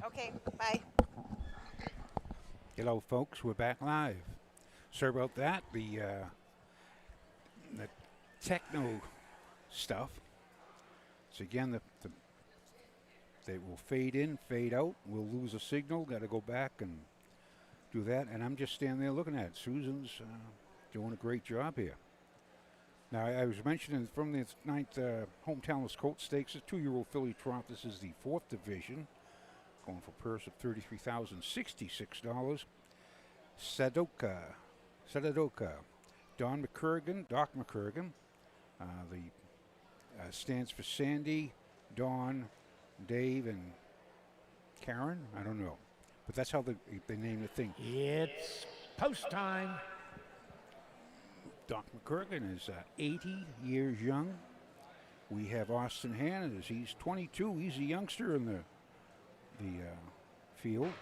Okay, bye. Hello, folks. We're back live. Sorry about that. The techno stuff. So again, they will fade in, fade out. We'll lose a signal. Got to go back and do that. And I'm just standing there looking at it. Susan's doing a great job here. Now, I was mentioning from the ninth Hometownless Colt Stakes, a 2-year-old filly trot. This is the 4th division. Going for a purse of $33,066. Sadoka. Doc McCurgan. Stands for Sandy, Dawn, Dave, and Karen. I don't know. But that's how they name the thing. It's post time. Doc McCurgan is 80 years young. We have Austin Hannah. He's 22. He's a youngster in the field.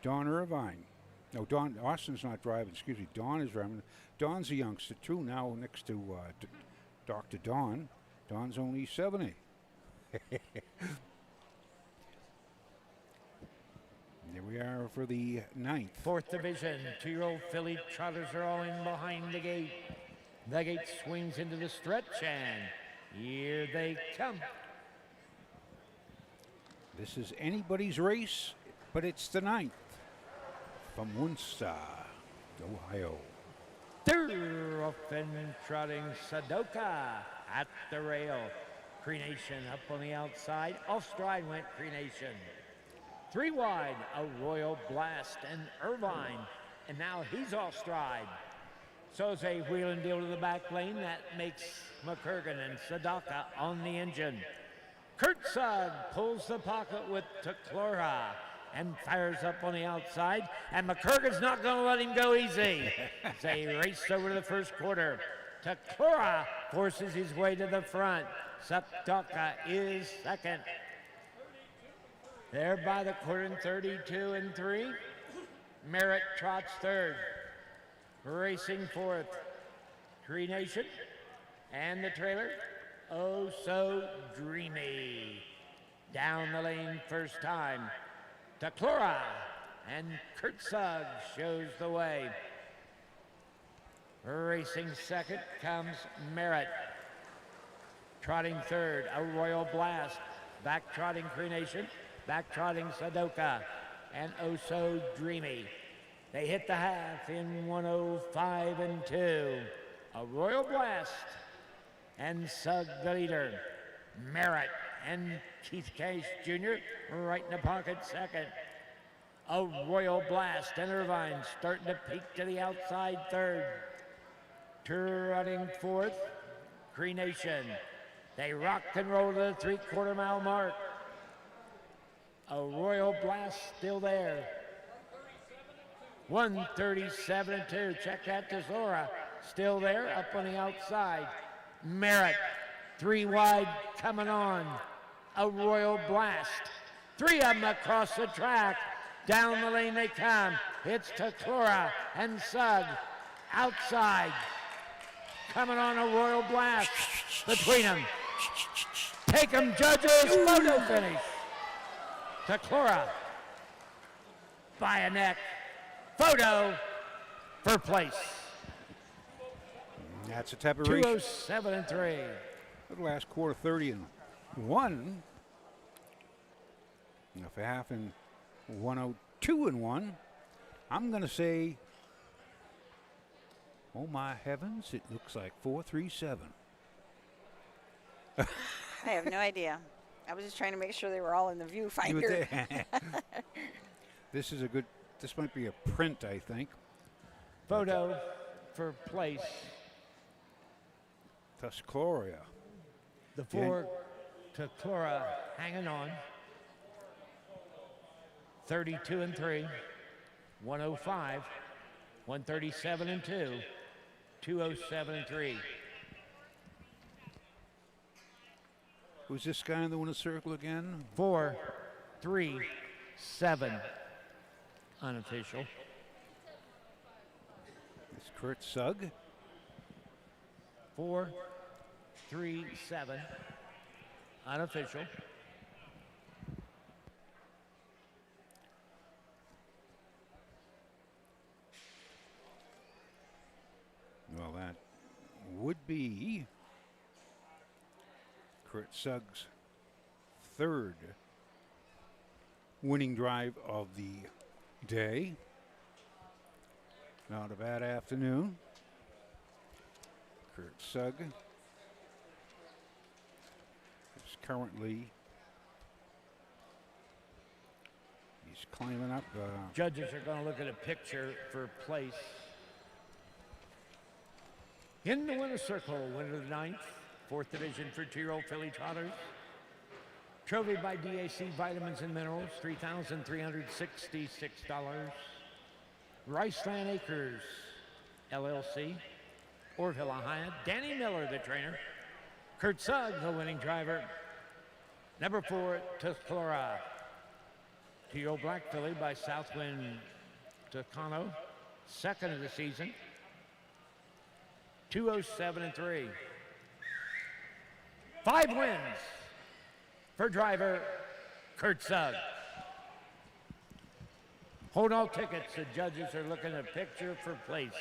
Don Irvine. No, Austin's not driving. Excuse me. Don is driving. Don's a youngster too. Now next to Dr. Don. Don's only 70. There we are for the 9th. 4th division. 2-year-old filly trotters are all in behind the gate. The gate swings into the stretch, and here they come. This is anybody's race, but it's the 9th from Wooster, Ohio. They're off and trotting Sadoka at the rail. Crenation up on the outside. Off stride went Crenation. 3 wide, a Royal Blast and Irvine. And now he's off stride. So it's a wheel and deal to the back lane. That makes McCurgan and Sadoka on the engine. Kurt Sugg pulls the pocket with Teclora and fires up on the outside. And McCurgan's not going to let him go easy. They race over to the first quarter. Teclora forces his way to the front. Sadoka is second. There by the quarter in 32 and 3. Merritt trots third. Racing fourth. Crenation and the trailer. Oh, so dreamy. Down the lane first time. Teclora and Kurt Sugg shows the way. Racing second comes Merritt. Trotting third, a Royal Blast. Back trotting Crenation. Back trotting Sadoka and Oh So Dreamy. They hit the half in 105 and 2. A Royal Blast and Sugg the leader. Merritt and Keith Cash Jr. right in the pocket second. A Royal Blast and Irvine starting to peek to the outside third. Trotting fourth, Crenation. They rock and roll to the 3/4 mile mark. A Royal Blast still there. 137 and 2. Check that to Zora. Still there up on the outside. Merritt. 3 wide coming on. A Royal Blast. 3 of them across the track. Down the lane they come. It's Teclora and Sugg. Outside. Coming on a Royal Blast. Between them. Take them, judges. Photo finish. Teclora by a neck. Photo for place. That's a type of race. 207 and 3. The last quarter 30 and 1. Now for half in 102 and 1. I'm going to say, oh my heavens, it looks like 437. I have no idea. I was just trying to make sure they were all in the viewfinder. This is a good, this might be a print, I think. Photo for place. Tuscloria. The 4 Teclora hanging on. 32 and 3. 105. 137 and 2. 207 and 3. Who's this guy in the winner's circle again? 4, 3, 7. Unofficial. It's Kurt Sugg. 4, 3, 7. Unofficial. be Kurt Sugg's third winning drive of the day. Not a bad afternoon. Kurt Sugg is currently, he's climbing up. Judges are going to look at a picture for place. In the winner's circle, winner of the 9th, 4th Division for 2-year-old filly trotters. Trophy by DAC Vitamins and Minerals, $3,366. Riceland Acres, LLC. Orville, Ohio. Danny Miller, the trainer. Kurt Sugg, the winning driver. Number 4, Tuscalora. 2-year-old black filly by Southwind Tucano. Second of the season. 207-3. 5 wins for driver Kurt Sugg. Hold all tickets. The judges are looking at a picture for place.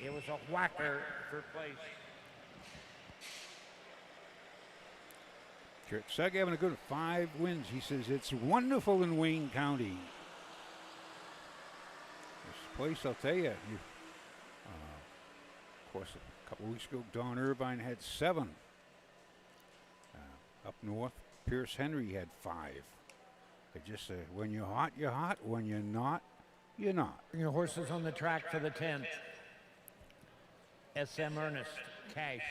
It was a whacker for place. Kurt Sugg having a good 5 wins. He says it's wonderful in Wayne County. This place, I'll tell you. Of course, a couple weeks ago, Don Irvine had 7. Up north, Pierce Henry had 5. They just say, when you're hot, you're hot. When you're not, you're not. Bring your horses on the track for the 10th. SM Ernest, Cash.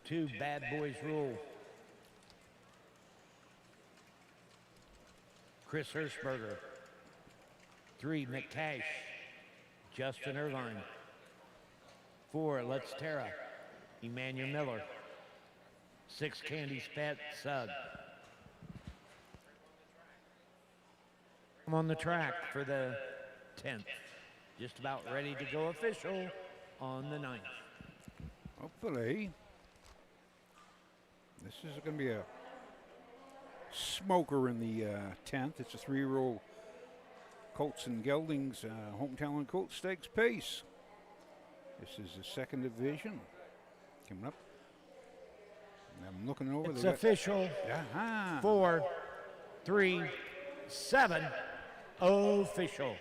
2, Bad Boys Rule. Chris Hirschberger. 3, McCash. Justin Irvine. 4, Let's Terra. Emmanuel Miller. 6, Candy's Pet, Sugg. I'm on the track for the 10th. Just about ready to go official on the 9th. Hopefully, this is going to be a smoker in the 10th. It's a 3-year-old Colts and Geldings Hometown Colt Stakes Pace. This is the 2nd division coming up. I'm looking over. It's official. 4, 3, 7. Official.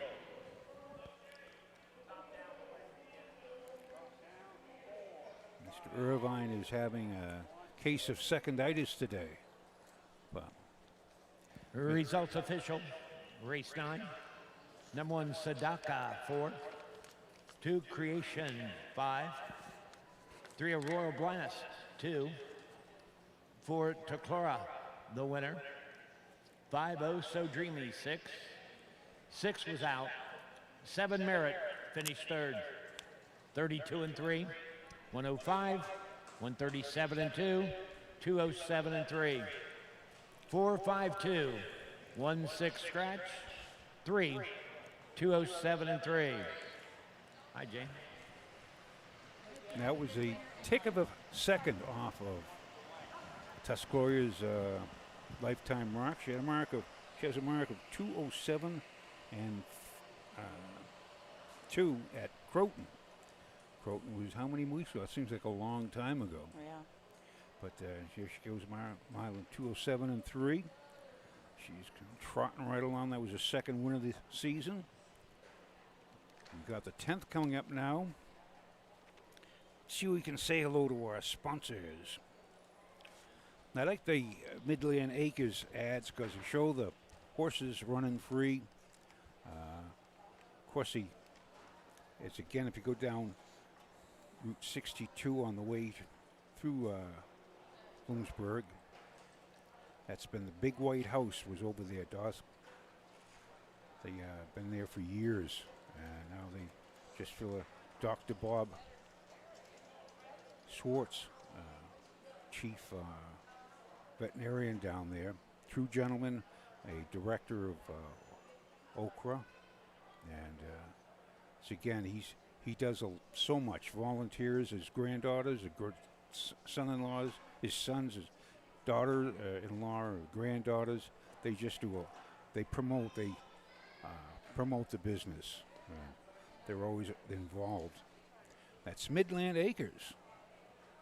Mr. Irvine is having a case of seconditis today. Well, Results official. Race 9. Number 1, Sadaka, 4. 2, Creation, 5. 3, a Royal Blast, 2. 4, Taclora, the winner. 5, Oh So Dreamy, 6. 6 was out. 7, Merit, finished 3rd. 32-3. 105. 137-2. 207-3. 4-5-2. 1-6 scratch. 3. 207-3. Hi, Jane. that was a tick of a second off of Tuscaloria's lifetime mark. She has a mark of 207 and 2 at Croton. Croton was how many weeks ago? It seems like a long time ago. Yeah. But here she goes, mile 207 and 3. She's trotting right along. That was the second win of the season. We've got the 10th coming up now. See if we can say hello to our sponsors. I like the Midland Acres ads because they show the horses running free. Of course, it's again, if you go down Route 62 on the way through Bloomsburg, that's been the big white house was over there. They been there for years. Now they just fill a Dr. Bob Swartz, chief veterinarian down there. True gentleman, a director of Okra, and so again, he does so much. Volunteers, his granddaughters, his son-in-laws, his sons, his daughter-in-law, or granddaughters. They just do they promote the business. They're always involved. That's Midland Acres,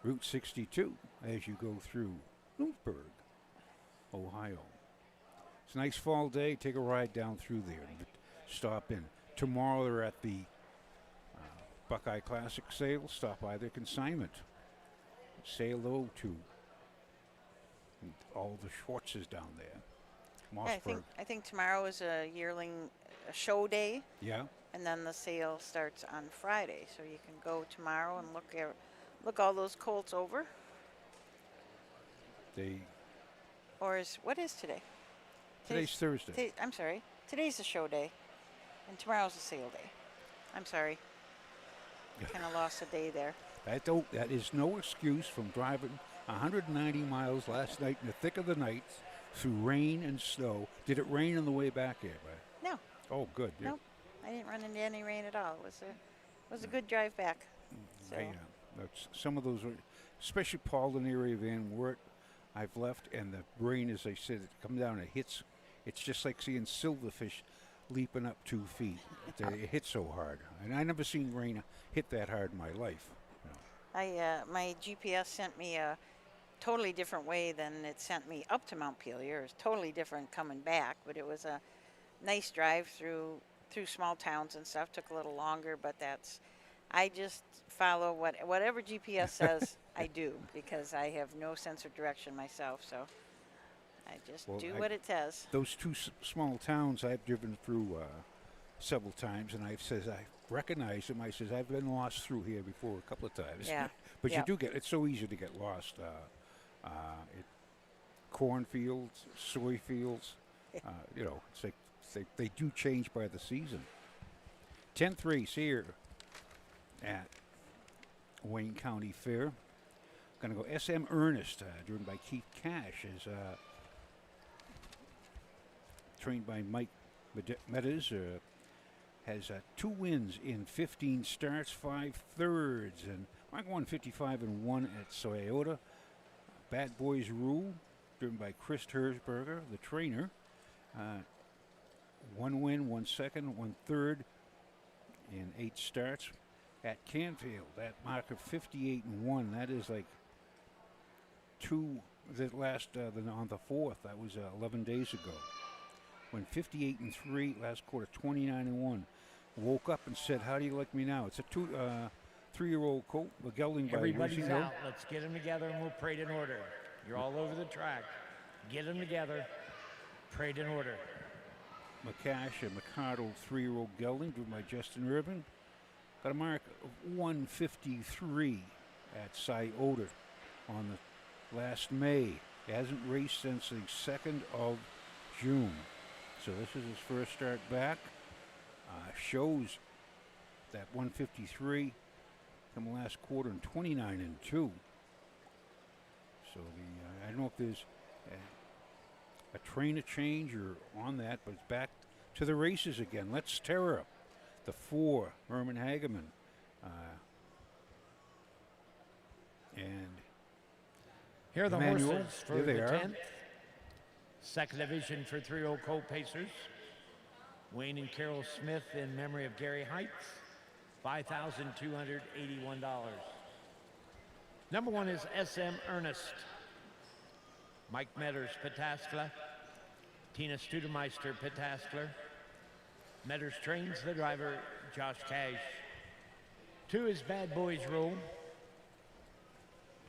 Route 62, as you go through Bloomsburg, Ohio. It's a nice fall day. Take a ride down through there. Stop in. Tomorrow they're at the Buckeye Classic sale. Stop by their consignment. Say hello to all the Schwartzes down there. Yeah, Mossberg. I think tomorrow is a yearling show day, Yeah. and then the sale starts on Friday. So you can go tomorrow and look all those colts over. Or what is today? Today's Thursday. I'm sorry. Today's the show day, and tomorrow's the sale day. I'm sorry. Kind of lost a day there. That is no excuse from driving 190 miles last night in the thick of the night through rain and snow. Did it rain on the way back here, right? No. Oh, good. Yeah. Nope. I didn't run into any rain at all. It was a good drive back. So. That's some of those, especially Paulden area, Van Wert, I've left, and the rain, as I said, it comes down, it hits. It's just like seeing silverfish leaping up 2 feet. It hits so hard, and I never seen rain hit that hard in my life. My GPS sent me a totally different way than it sent me up to Mount Pelier. It was totally different coming back, but it was a nice drive through small towns and stuff. Took a little longer, but I just follow whatever GPS says. I do, because I have no sense of direction myself, so I just do what it says. Those two small towns I've driven through several times, and I recognize them. I says, I've been lost through here before a couple of times. Yeah. But you do it's so easy to get lost. Cornfields, soy fields, it's like they do change by the season. 10th race here at Wayne County Fair. Going to go SM Ernest, driven by Keith Cash, is trained by Mike Meadows. Has 2 wins in 15 starts, 5 thirds, and Mark 155 and 1 at Toyota. Bad Boys Rule, driven by Chris Hersberger, the trainer. 1 win, 1 second, 1 third in 8 starts at Canfield. That mark of 58 and 1, that is like on the 4th, that was 11 days ago. When 58 and 3, last quarter 29 and 1. Woke up and said, "How do you like me now?" It's a 3-year-old colt, a gelding by Everybody's Racing out. Let's get them together and we'll parade in order. You're all over the track. Get them together. Parade in order. McCash and McCardle, 3-year-old gelding, driven by Justin Irvin. Got a mark of 153 at Toyota on the last May. He hasn't raced since the 2nd of June. So this is his first start back. Shows that 153 from the last quarter and 29 and 2. So I don't know if there's a trainer change or on that, but it's back to the races again. Let's Terra, the 4, Herman Hageman, and here are the Emmanuel. horses for Here they the are. 10th. Second division for 3-year-old colt pacers. Wayne and Carol Smith in memory of Gary Heights, $5,281. Number 1 is SM Ernest. Mike Metters, Pataskla. Tina Studemeister, Pataskler. Metters trains the driver, Josh Cash. 2 is Bad Boys Rule.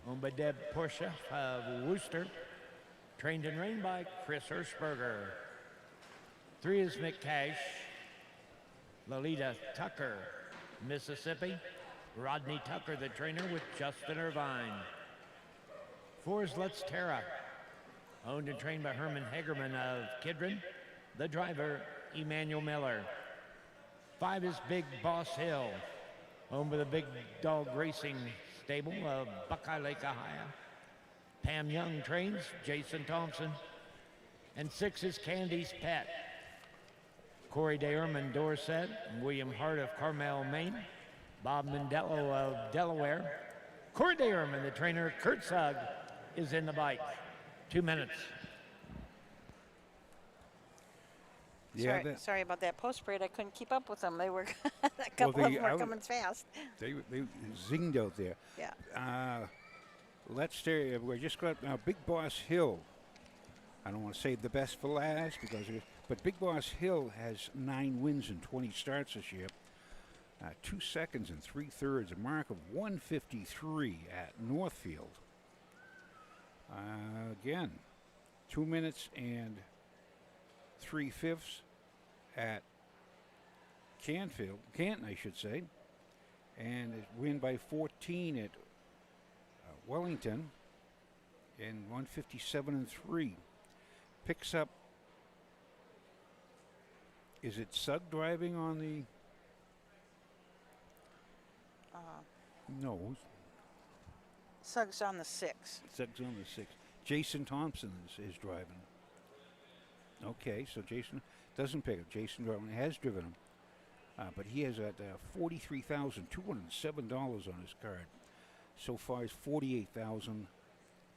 Owned by Deb Porsche of Wooster. Trained and trained by Chris Hirschberger. 3 is McCash. Lolita Tucker, Mississippi. Rodney Tucker, the trainer, with Justin Irvine. 4 is Let's Terra. Owned and trained by Herman Hagerman of Kidron. The driver, Emmanuel Miller. 5 is Big Boss Hill. Owned by the Big Dog Racing Stable of Buckeye Lake, Ohio. Pam Young trains, Jason Thompson. And 6 is Candy's Pet. Corey DeErman, Dorset. William Hart of Carmel, Maine. Bob Mandello of Delaware. Corey DeErman, the trainer. Kurt Sugg is in the bike. 2 minutes. Yeah, Sorry about that post parade. I couldn't keep up with them. They were a couple of them were coming fast. they zinged out there. Yeah. Let's say we just got Big Boss Hill. I don't want to save the best for last but Big Boss Hill has 9 wins and 20 starts this year. 2 seconds and 3/3, a mark of 153 at Northfield. Again, 2 minutes and 3/5 at Canton, I should say, and it win by 14 at Wellington, and 157 and 3. Picks up. Is it Sugg driving on the? No. Sugg's on the 6. Sugg's on the 6. Jason Thompson is driving. Okay, so Jason doesn't pick up. Jason has driven him, but he has at $43,207 on his card. So far, he's $48,000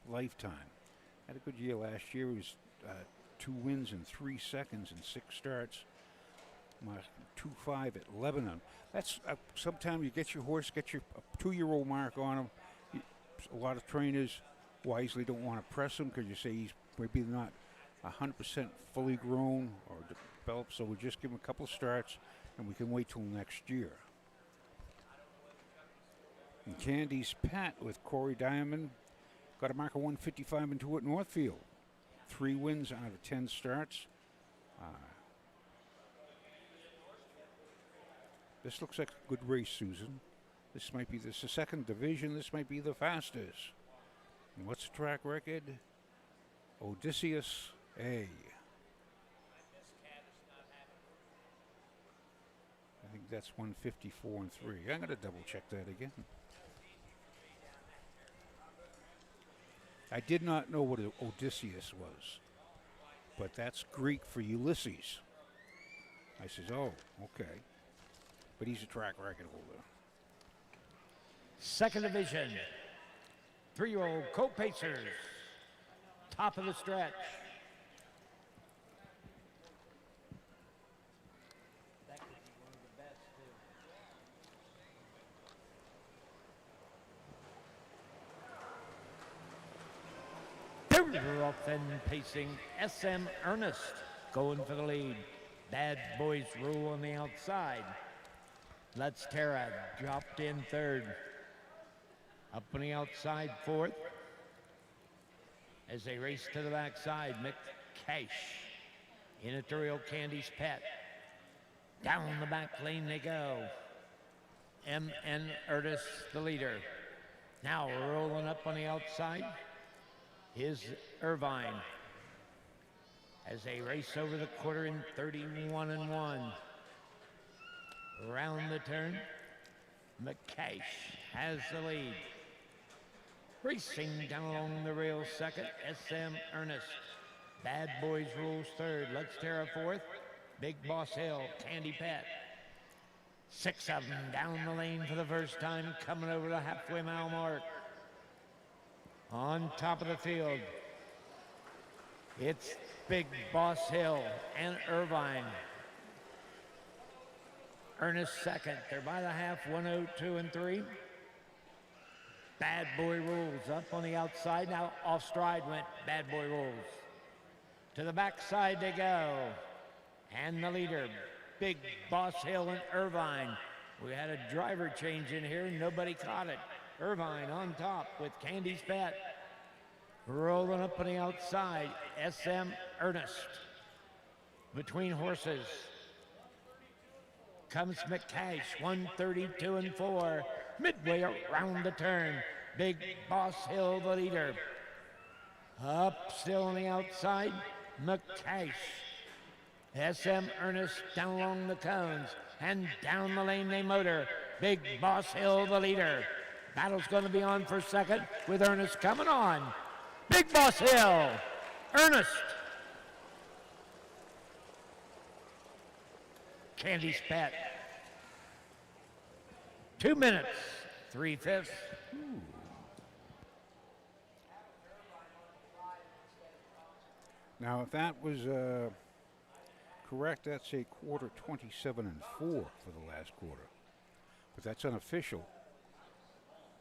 lifetime. Had a good year last year. He was 2 wins in 3 seconds and 6 starts. 2.5 at Lebanon. That's sometimes you get your horse, get your 2-year-old mark on him. A lot of trainers wisely don't want to press him because you say he's maybe not 100% fully grown or developed, so we just give him a couple of starts and we can wait till next year. And Candy's Pat with Corey Diamond got a mark of 155 and 2 at Northfield. 3 wins out of 10 starts. This looks like a good race, Susan. This is the second division. This might be the fastest. And what's the track record? Odysseus A. I think that's 154 and 3. I'm going to double check that again. I did not know what Odysseus was, but that's Greek for Ulysses. I says, oh, okay. But he's a track record holder. Second division. 3-year-old Colt Pacers. Top of the stretch. They're off and pacing. SM Ernest going for the lead. Bad Boys Rule on the outside. Let's Tara dropped in 3rd. Up on the outside 4th. As they race to the backside, McCash. In at the real Candy's Pet. Down the back lane they go. M.N. Ernest, the leader. Now rolling up on the outside is Irvine. As they race over the quarter in 31 and 1. Around the turn, McCash has the lead. Racing down along the rail 2nd, SM Ernest. Bad Boys Rules 3rd. Let's Tara 4th. Big Boss Hill, Candy Pet. 6 of them down the lane for the first time, coming over the halfway mile mark. On top of the field, it's Big Boss Hill and Irvine. Ernest 2nd. They're by the half, 102 and 3. Bad Boy Rules up on the outside. Now off stride went Bad Boy Rules. To the backside they go. And the leader, Big Boss Hill and Irvine. We had a driver change in here. Nobody caught it. Irvine on top with Candy's Pet. Rolling up on the outside, SM Ernest. Between horses comes McCash, 132 and 4. Midway around the turn, Big Boss Hill, the leader. Up still on the outside, McCash. SM Ernest down along the cones, and down the lane they motor. Big Boss Hill, the leader. Battle's going to be on for 2nd with Ernest coming on. Big Boss Hill, Ernest. Candy's Pet. 2 minutes, 3/5. Now, if that was correct, that's a quarter 27 and 4 for the last quarter. But that's unofficial.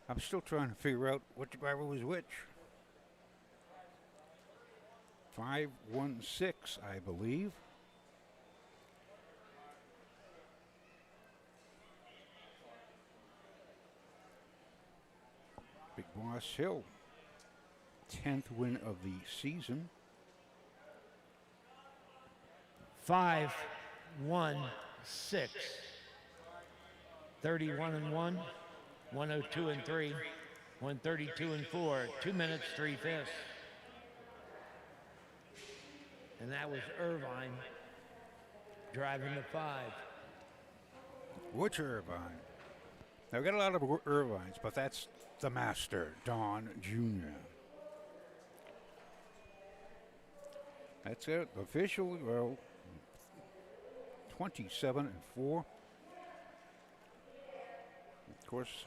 I'm still trying to figure out which driver was which. 5-1-6, I believe. Big Boss Hill, 10th win of the season. 5-1-6. 31 and 1, 102 and 3, 132 and 4, 2 minutes, 3/5. And that was Irvine driving the 5. Which Irvine? Now, we got a lot of Irvines, but that's the master, Don Jr. That's it. Officially, well, 27 and 4. Of course,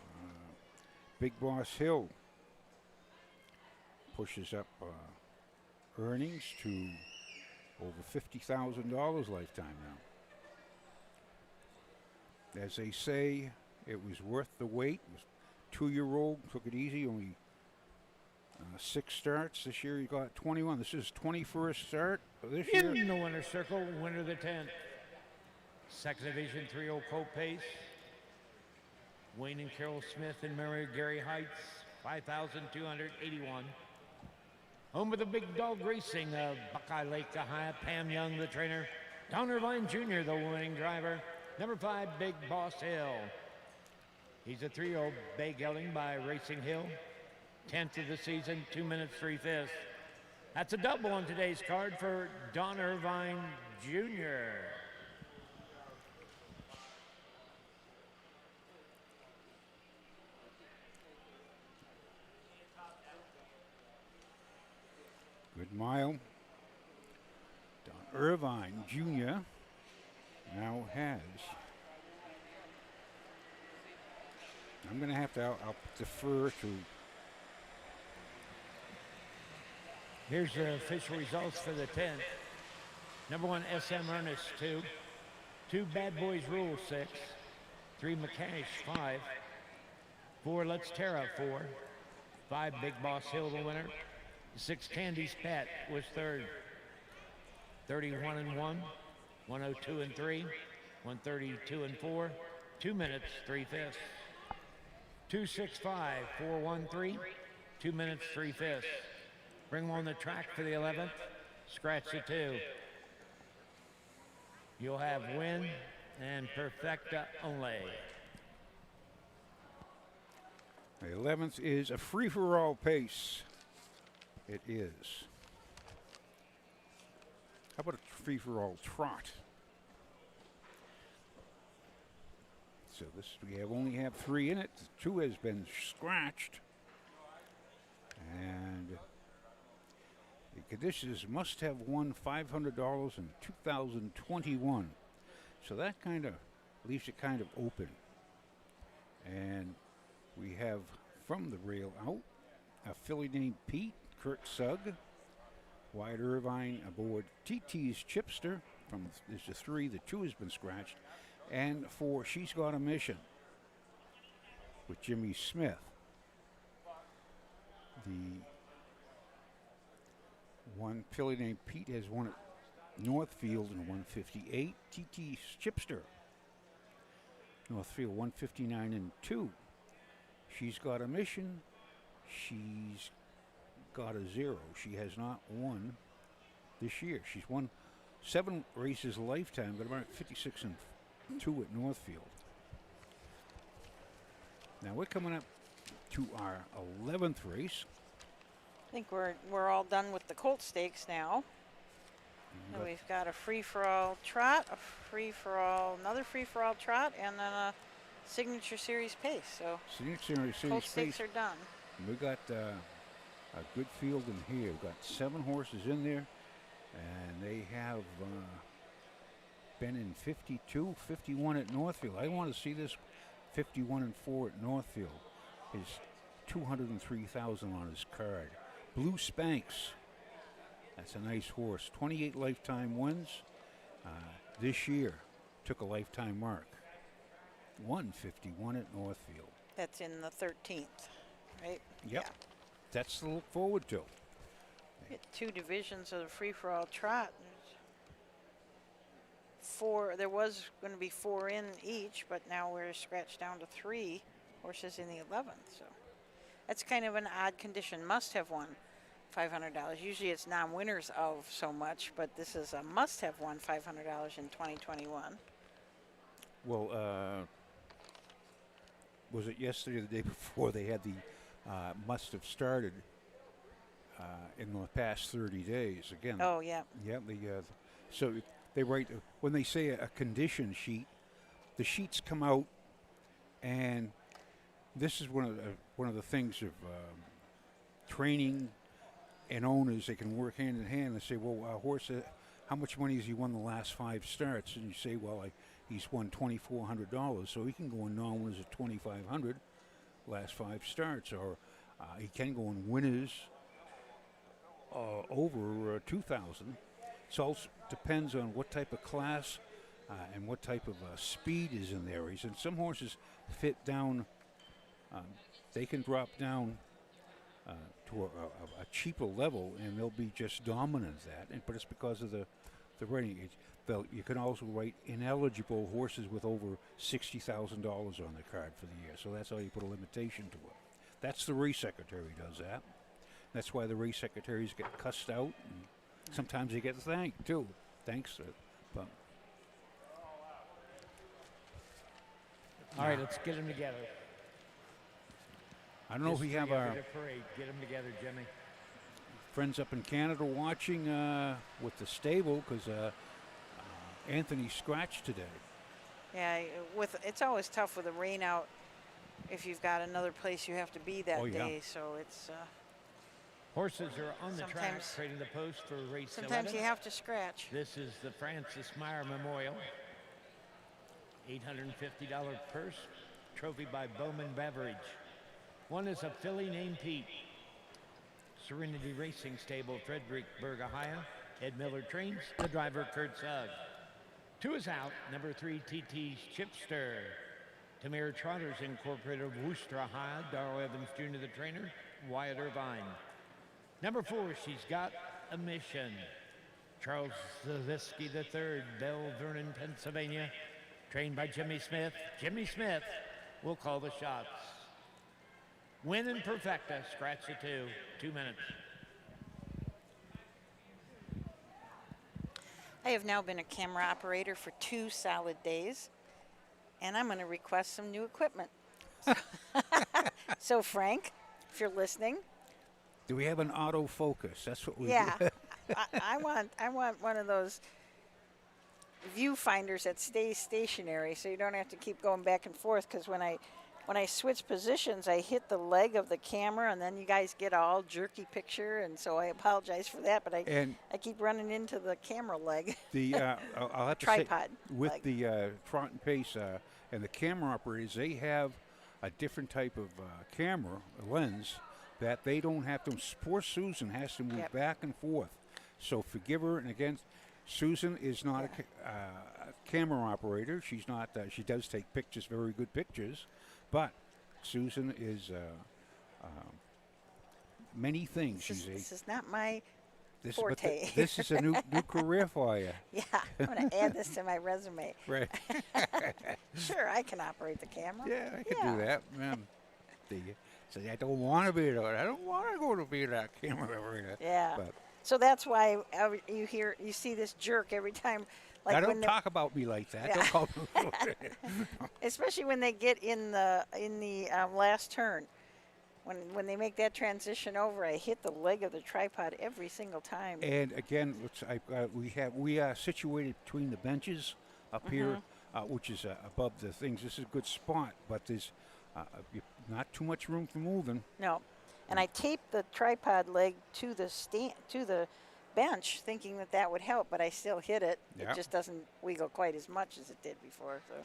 Big Boss Hill pushes up earnings to over $50,000 lifetime now. As they say, it was worth the wait. It was 2-year-old, took it easy, only 6 starts. This year he got 21. This is his 21st start of this year. In the winner's circle, winner of the 10th. Second Division 3-0 Colt Pace. Wayne and Carol Smith and Mary Gary Heights, 5,281. Home of the big dog racing of Buckeye Lake, Ohio. Pam Young, the trainer. Don Irvine Jr., the winning driver. Number 5, Big Boss Hill. He's a 3-0 Bay Gelding by Racing Hill. 10th of the season, 2 minutes, 3/5. That's a double on today's card for Don Irvine Jr. Good mile. Don Irvine Jr. now has. I'm going to have to, I'll defer to. Here's the official results for the 10th. Number 1, SM Ernest, 2. 2, Bad Boys Rule, 6. 3, McCash, 5. 4, Let's Tear Up, 4. 5, Big Boss Hill, the winner. 6, Candy's Pet was third. 31 and 1, 102 and 3, 132 and 4, 2 minutes, 3/5. 265, 413, 2 minutes, 3/5. Bring him on the track for the 11th. Scratch the 2. You'll have win and perfecta only. The 11th is a free-for-all pace. It is. How about a free-for-all trot? So this we only have 3 in it. 2 has been scratched, and the conditions must have won $500 in 2021. So that kind of leaves it kind of open. And we have from the rail out a filly named Pete, Kurt Sugg, Wyatt Irvine aboard TT's Chipster. From there's the 3, the 2 has been scratched, and 4, She's Got a Mission with Jimmy Smith. The one filly named Pete has won at Northfield in 158. TT's Chipster, Northfield 159 and 2. She's Got a Mission. She's got a 0. She has not won this year. She's won 7 races lifetime, but about 56 and 2 at Northfield. Now we're coming up to our 11th race. I think we're all done with the Colt Stakes now. And we've got a free-for-all trot, another free-for-all trot, and then a Signature Series pace. So Signature Colt Series Stakes pace. are done. We got a good field in here. We've got 7 horses in there, and they have been in 52, 51 at Northfield. I want to see this 51 and 4 at Northfield. Is 203,000 on his card. Blue Spanx. That's a nice horse. 28 lifetime wins. This year took a lifetime mark. 151 at Northfield. That's in the 13th, right? Yep. That's to look forward to. Get 2 divisions of the free-for-all trot. There's 4. There was going to be 4 in each, but now we're scratched down to 3 horses in the 11th. So that's kind of an odd condition. Must have won $500. Usually it's non-winners of so much, but this is a must have won $500 in 2021. Well, was it yesterday or the day before they had the must have started in the past 30 days again? Oh yeah. Yeah. So they write when they say a condition sheet, the sheets come out, and this is one of the things of training and owners. They can work hand in hand and say, well, horse, how much money has he won the last 5 starts? And you say, well, he's won $2,400, so he can go in non-winners at $2,500 last 5 starts, or he can go in winners over 2,000. So it depends on what type of class and what type of speed is in the areas. And some horses fit down. They can drop down to a cheaper level, and they'll be just dominant at that. But it's because of the rating. You can also write ineligible horses with over $60,000 on the card for the year. So that's how you put a limitation to it. That's the race secretary does that. That's why the race secretaries get cussed out, and sometimes they get thanked too. Thanks. But All right, let's get them together. I don't know if we have History of our the parade. Get them together, Jimmy. friends up in Canada watching with the stable, because Anthony scratched today. Yeah, it's always tough with the rain out if you've got another place you have to be that Oh, yeah. day. So it's Horses are on the track, Sometimes- trading the post for race sometimes 11. you have to scratch. This is the Francis Meyer Memorial. $850 purse, trophy by Bowman Beverage. One is a filly named Pete. Serenity Racing Stable, Fredericksburg, Ohio. Ed Miller trains, the driver Kurt Sugg. 2 is out, number 3 TT's Chipster. Tamir Trotters Incorporated of Wooster, Ohio. Darrell Evans Jr. the trainer, Wyatt Irvine. Number 4, She's Got a Mission. Charles Zavisky III, Belle Vernon, Pennsylvania. Trained by Jimmy Smith. Jimmy Smith will call the shots. Win and perfecta, scratch the 2, 2 minutes. I have now been a camera operator for 2 solid days, and I'm going to request some new equipment. So Frank, if you're listening, Do we have an autofocus? That's what we yeah, do. I want one of those viewfinders that stays stationary, so you don't have to keep going back and forth. Because when I switch positions, I hit the leg of the camera, and then you guys get all jerky picture, and so I apologize for that. But And I keep running into the camera leg. the I'll have to Tripod say, with leg. the Trot and Pace and the camera operators, they have a different type of camera lens that they don't have to. Poor Susan has to move Yep. back and forth. So forgive her. And again, Susan is not a camera operator. She's not. She does take pictures, very good pictures, but Susan is many things. This is not my This, forte. this is a new career for you. Yeah, I'm going to add this to my resume. Right. Sure, I can operate the camera. Yeah, I could Yeah. do that. Say, I don't want to be there. I don't want to go to be that camera operator. Yeah. But So that's why you see this jerk every time. Like I when don't they- talk about me like that. Yeah. Don't call me. especially when they get in the last turn. When they make that transition over, I hit the leg of the tripod every single time. And again, we are situated between the benches up here, which is above the things. This is a good spot, but there's not too much room for moving. No, and I taped the tripod leg to the bench, thinking that would help, but I still hit it. Yeah. It just doesn't wiggle quite as much as it did before. So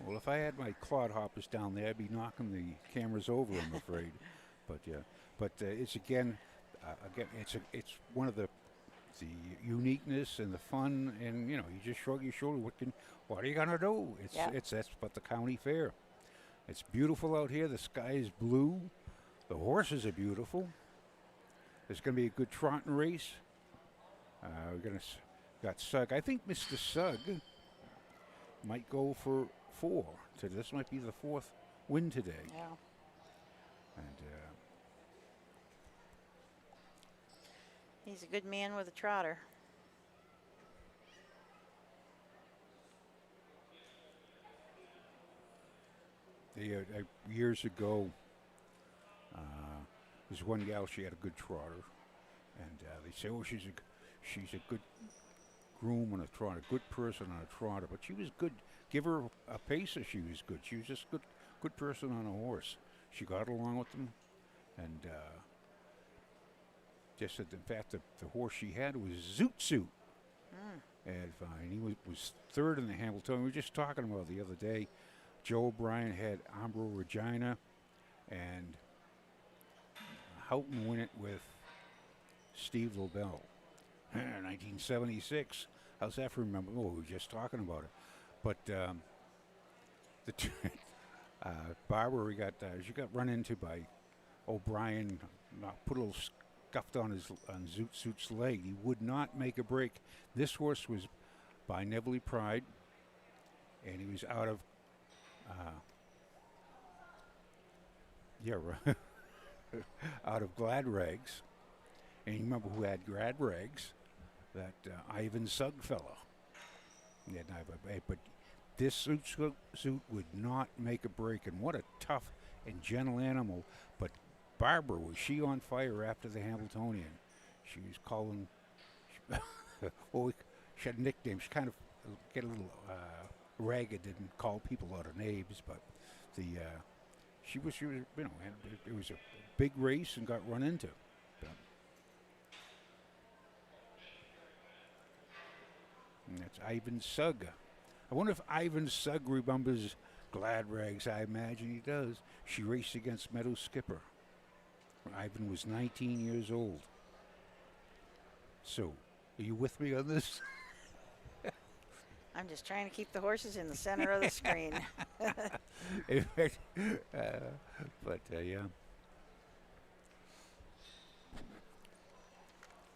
Well, if I had my clod hoppers down there, I'd be knocking the cameras over, I'm afraid. But yeah, it's again, it's one of the the uniqueness and the fun, and you just shrug your shoulder. What are you gonna do? Yeah. That's but the county fair. It's beautiful out here. The sky is blue. The horses are beautiful. There's gonna be a good trotting race. Got Sugg. I think Mr. Sugg might go for 4. So this might be the 4th win today. Yeah. And He's a good man with a trotter. years ago, there's one gal, she had a good trotter, and they say, oh, she's a good groom and a trotter, good person on a trotter, but she was good. Give her a pacer, she was good. She was just good person on a horse. She got along with them, and just that, in fact, the horse she had was Zoot Suit. And he was third in the Hamilton. We were just talking about the other day. Joe O'Brien had Ambro Regina, and Houghton won it with Steve LaBelle. 1976. How's that for remember? Oh, we were just talking about it. But Barbara, she got run into by O'Brien. Put a little scuffed on Zoot Suit's leg. He would not make a break. This horse was by Neville Pride, and he was out of out of Glad Rags. And you remember who had Glad Rags? That Ivan Sugg fella. Yeah, but this suit would not make a break. And what a tough and gentle animal. But Barbara, was she on fire after the Hamiltonian? She was calling, well, she had a nickname. She kind of get a little ragged, didn't call people out of names, but she was, and it was a big race and got run into. And that's Ivan Sugg. I wonder if Ivan Sugg remembers Glad Rags. I imagine he does. She raced against Meadow Skipper. Ivan was 19 years old. So, are you with me on this? I'm just trying to keep the horses in the center of the screen. Yeah.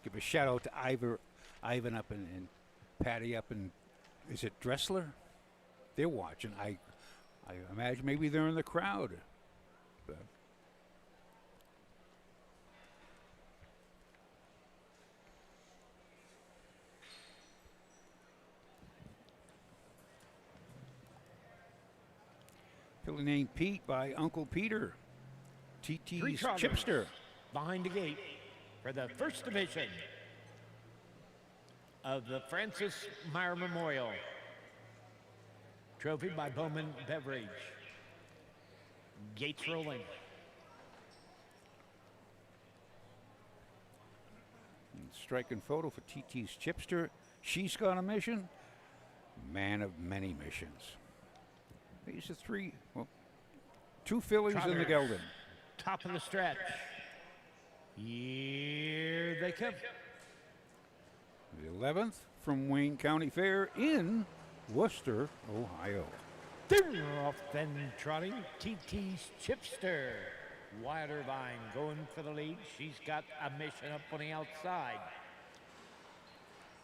Give a shout out to Ivan up and Patty up in, is it Dressler? They're watching. I imagine maybe they're in the crowd. But filly named Pete by Uncle Peter. TT's Chipster. Behind the gate for the first division of the Francis Meyer Memorial. Trophy by Bowman Beverage. Gates rolling. And striking photo for TT's Chipster. She's got a mission. Man of many missions. These are two fillies in the gelding. Top of the stretch. Here they come. The 11th from Wayne County Fair in Wooster, Ohio. They're off then trotting. TT's Chipster. Wyatt Irvine going for the lead. She's got a mission up on the outside.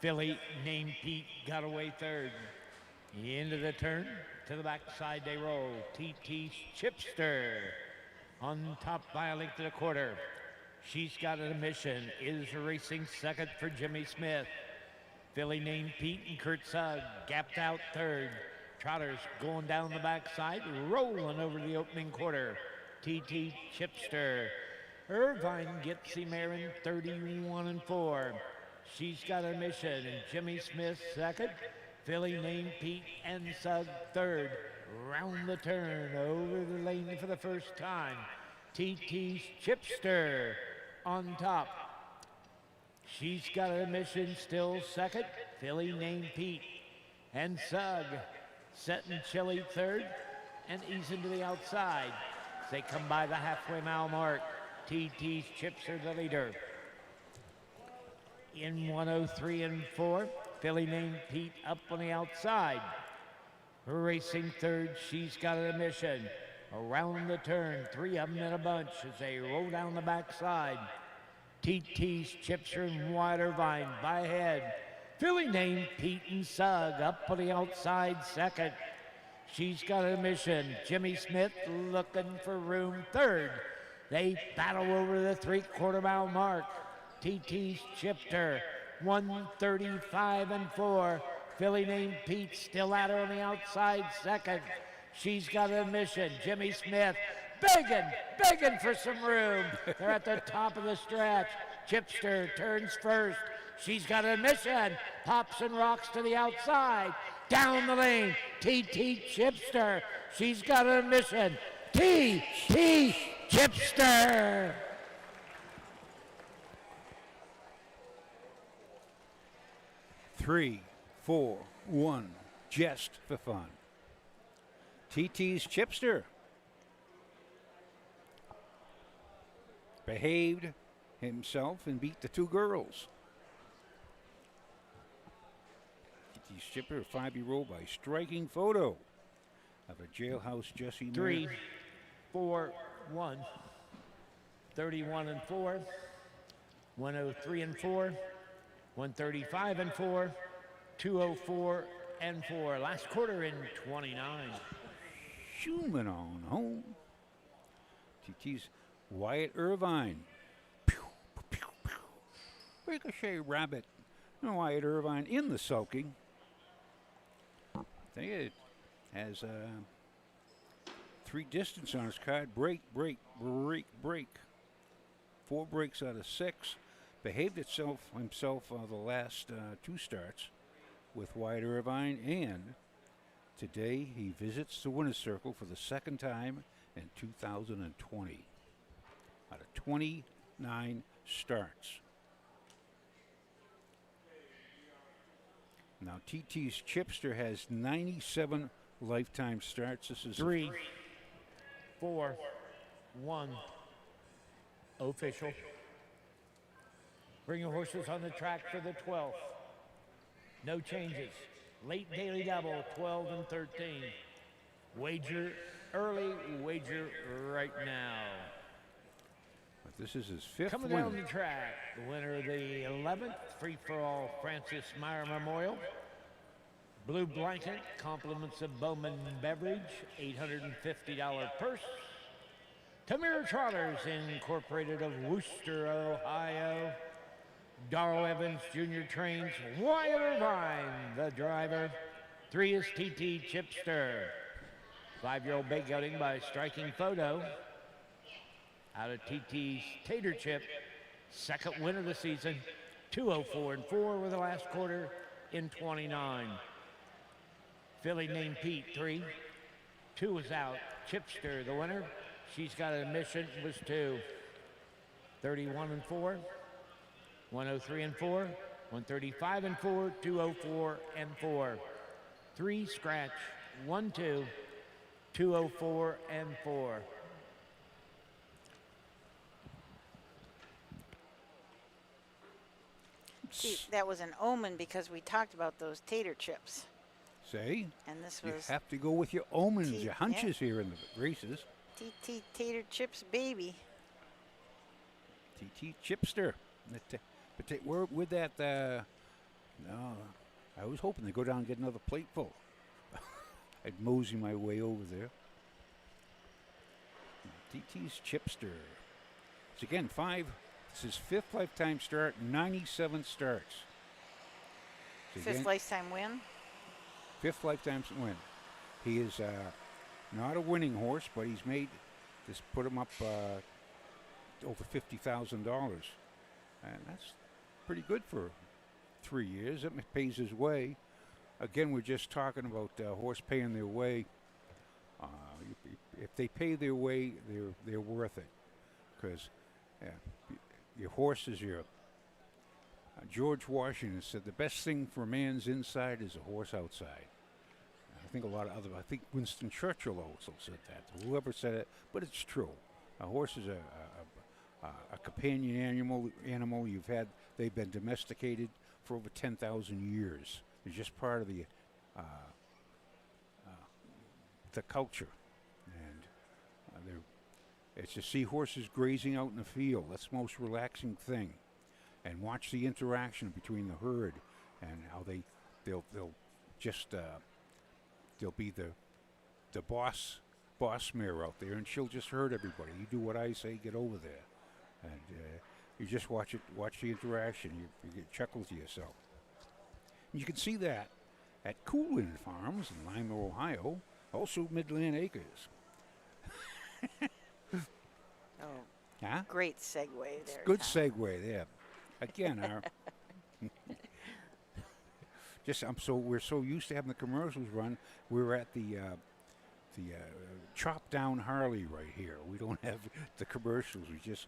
Filly named Pete got away third. Into the turn. To the backside they roll. TT's Chipster on top by a length and a quarter. She's got a mission. Is racing second for Jimmy Smith. Filly named Pete and Kurt Sugg gapped out third. Trotters going down the backside, rolling over the opening quarter. TT Chipster. Irvine gets the mare in 31-4. She's got a mission, and Jimmy Smith second. Filly named Pete and Sugg third. Round the turn, over the lane for the first time. TT's Chipster on top. She's got a mission still second. Filly named Pete and Sugg setting chilly third and easing to the outside. As they come by the halfway mile mark, TT's Chipster the leader. in 103 and 4. Filly named Pete up on the outside. Racing third, She's Got a Mission. Around the turn, 3 of them in a bunch as they roll down the backside. TT's Chipster and Wide Irvine by head. Filly named Pete and Sug up on the outside second. She's Got a Mission. Jimmy Smith looking for room third. They battle over the 3/4 mile mark. TT's Chipster, 135 and 4. Filly named Pete still at her on the outside second. She's Got a Mission. Jimmy Smith begging for some room. They're at the top of the stretch. Chipster turns first. She's Got a Mission. Pops and rocks to the outside. Down the lane. TT Chipster. She's Got a Mission. TT Chipster. Three, 4, 1, just for fun. TT's Chipster behaved himself and beat the 2 girls. TT's Chipster, a 5-year-old by striking photo of a jailhouse Jessie 3, 4, 1. 31 and 4. 103 and 4. 135 and 4. 204 and 4. Last quarter in 29. Schumann on home. TT's Wyatt Irvine. Pew, pew, pew. Ricochet Rabbit. And Wyatt Irvine in the sulking. I think it has 3 distance on his card. Break, break, break, break. 4 breaks out of 6. Behaved himself the last 2 starts with Wyatt Irvine, and today he visits the winner's circle for the 2nd time in 2020 out of 29 starts. Now TT's Chipster has 97 lifetime starts. This is 3, 4, 1. Official. Bring your horses on the track for the 12th. No changes. Late daily double, 12 and 13. Wager early, wager right now. But this is his 5th Coming win. down the track, the winner of the 11th free-for-all Francis Meyer Memorial. Blue blanket, compliments of Bowman Beverage, $850 purse. Tamir Trotters Incorporated of Wooster, Ohio. Darrell Evans Jr. trains Wyatt Irvine, the driver. 3 is TT Chipster. 5-year-old big outing by striking photo. Out of TT's Tater Chip, 2nd win of the season. 204 and 4 with the last quarter in 29. Filly named Pete, 3. 2 was out. Chipster, the winner. She's Got a Mission, was 2. 31 and 4. 103 and 4, 135 and 4, 204 and 4. 3 scratch, 1, 2, 204 and 4. See, that was an omen because we talked about those tater chips. Say, And this you was have to go with your omens, T- your hunches here in the races. TT Tater Chips baby. TT Chipster. But we're with that. No, I was hoping to go down and get another plateful. I'd mosey my way over there. TT's Chipster. It's again 5. This is 5th lifetime start, 97 starts. So 5th again, lifetime win. 5th lifetime win. He is not a winning horse, but he's made this put him up over $50,000, and that's pretty good for 3 years. It pays his way. Again, we're just talking about horse paying their way. If they pay their way, they're worth it, because your horse is your. George Washington said the best thing for a man's inside is a horse outside. I think I think Winston Churchill also said that. Whoever said it, but it's true. A horse is a companion animal. You've had they've been domesticated for over 10,000 years. They're just part of uh, the culture, and it's to see horses grazing out in the field. That's the most relaxing thing, and watch the interaction between the herd and how they'll just they'll be the boss mare out there, and she'll just herd everybody. You do what I say, get over there, and you just watch the interaction. You get chuckle to yourself. And you can see that at Coolin Farms in Lima, Ohio, also Midland Acres. Oh, Huh? great segue there. Good Tom. segue there. Again, our we're so used to having the commercials run. We're at the chop down Harley right here. We don't have the commercials. We just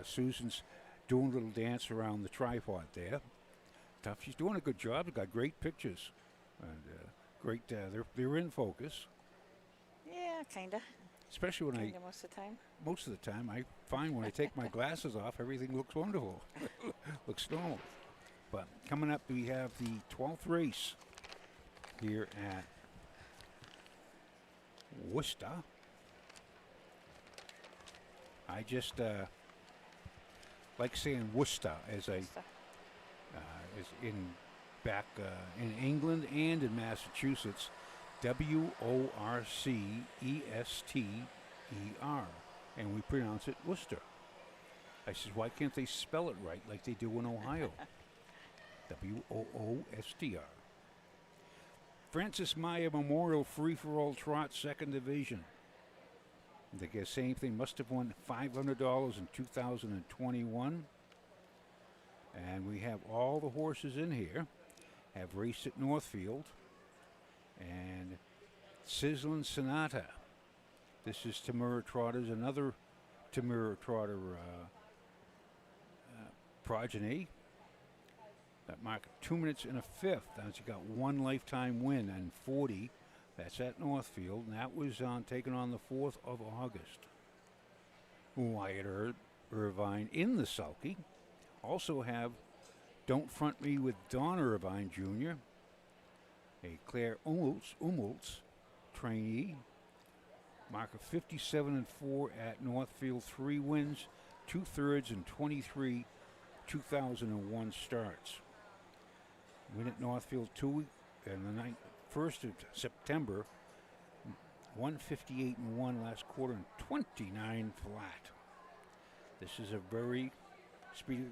Susan's doing a little dance around the tripod there. Tough. She's doing a good job. Got great pictures and great. They're in focus. Yeah, kinda. Especially when Kinda most of the time. most of the time I find when I take my glasses off, everything looks wonderful. Looks normal. But coming up, we have the 12th race here at Wooster. I just like saying Worcester as is in back in England and in Massachusetts. Worcester, and we pronounce it Worcester. I says, why can't they spell it right like they do in Ohio? Woostr. Francis Meyer Memorial Free-for-All Trot, 2nd Division. The same thing, must have won $500 in 2021. And we have all the horses in here. Have raced at Northfield. And Sizzlin' Sonata. This is Tamura Trotter's, another Tamura Trotter progeny. That marked 2 minutes and a fifth. And she got one lifetime win and 40. That's at Northfield, and that was taken on the 4th of August. Wyatt Irvine in the sulky. Also have Don't Front Me with Don Irvine Jr., a Claire Umholtz trainee. Marker 57-4 at Northfield, 3 wins, 2/3, and 23 2001 starts. Win at Northfield 2 and the 1st of September, 158-1 last quarter and 29 flat. This is a very speedy,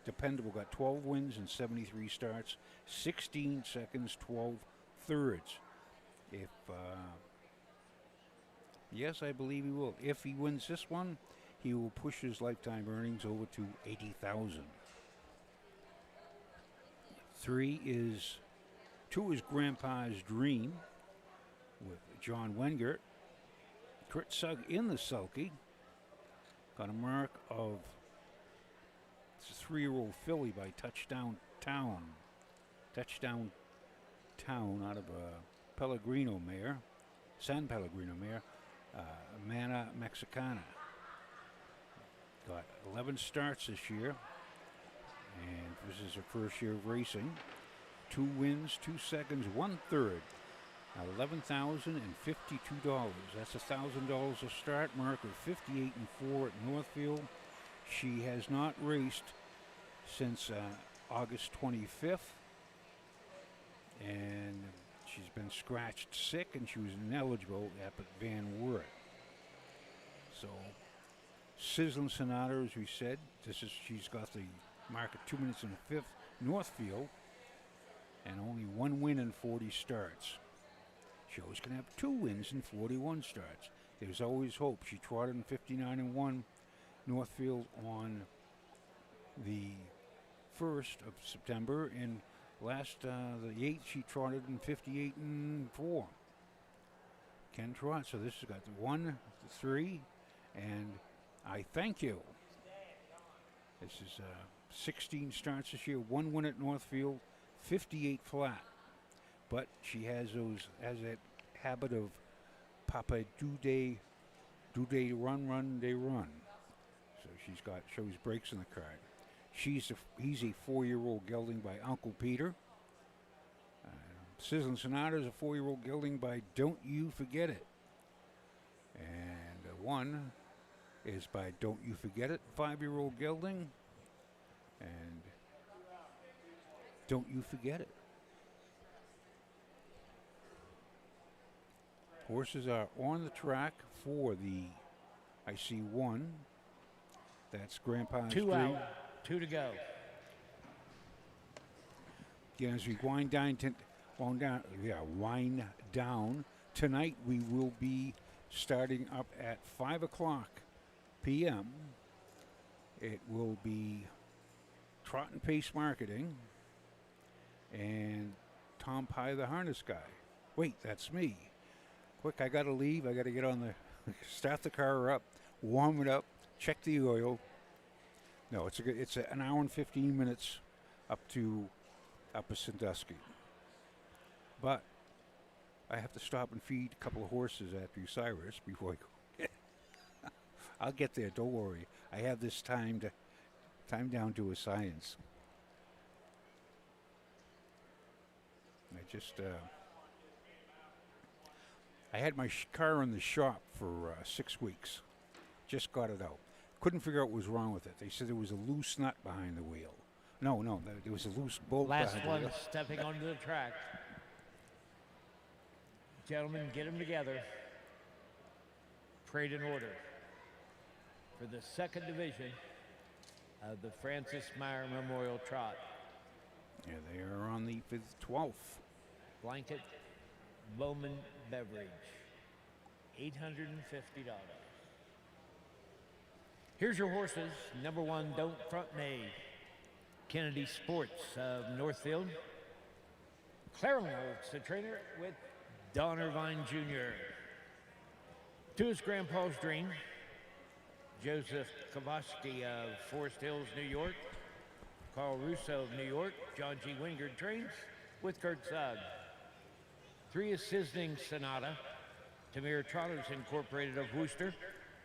dependable. Got 12 wins and 73 starts, 16 seconds, 12 thirds. If yes, I believe he will. If he wins this one, he will push his lifetime earnings over to $80,000. 2 is Grandpa's Dream with John Wengert. Kurt Sugg in the sulky. Got a mark of 3-year-old filly by Touchdown Town. Touchdown Town out of a Pellegrino mare, San Pellegrino mare, Mana Mexicana. Got 11 starts this year, and this is her first year of racing. 2 wins, 2 seconds, 1/3. $11,052. That's $1,000 a start. Mark of 58-4 at Northfield. She has not raced since August 25th, and she's been scratched sick, and she was ineligible up at Van Wert. So, Sizzlin' Sonata, as we said, she's got the mark of 2 minutes and a fifth. Northfield, and only 1 win in 40 starts. She always can have 2 wins in 41 starts. There's always hope. She trotted in 59-1 Northfield on the 1st of September, and the 8th she trotted in 58-4. Can trot, so this has got the 1, 3, and I thank you. This is 16 starts this year, 1 win at Northfield, 58 flat. But she has that habit of Papa do they run. So shows breaks in the card. He's a 4-year-old gelding by Uncle Peter. Sizzling Sonata is a 4-year-old gelding by Don't You Forget It. And one is by Don't You Forget It, 5-year-old gelding. And Don't You Forget It. Horses are on the track for the, I see one. That's Grandpa's 2 Dream. out, 2 to go. Yeah, as we wind down, wind down. Tonight we will be starting up at 5 o'clock p.m. It will be Trot and Pace Marketing and Tom Pye the Harness Guy. Wait, that's me. Quick, I got to leave. I got to get on the, start the car up, warm it up, check the oil. No, it's an hour and 15 minutes up to Upper Sandusky. But I have to stop and feed a couple of horses at Bucyrus before I go. I'll get there, don't worry. I have this time down to a science. I had my car in the shop for 6 weeks. Just got it out. Couldn't figure out what was wrong with it. They said there was a loose nut behind the wheel. No, there was a loose bolt Last behind one the wheel. stepping onto the track. Gentlemen, get them together. Parade in order for the second division of the Francis Meyer Memorial Trot. Yeah, they are on the 12th. Blanket Bowman Beverage, $850. Here's your horses. Number 1, Don't Front Me. Kennedy Sports of Northfield. Claremont Oaks, the trainer, with Don Irvine Jr. 2 is Grandpa's Dream. Joseph Kowalski of Forest Hills, New York. Carl Russo of New York. John G. Wingard trains with Kurt Sugg. 3 is Sizzling Sonata. Tamir Trotters Incorporated of Wooster.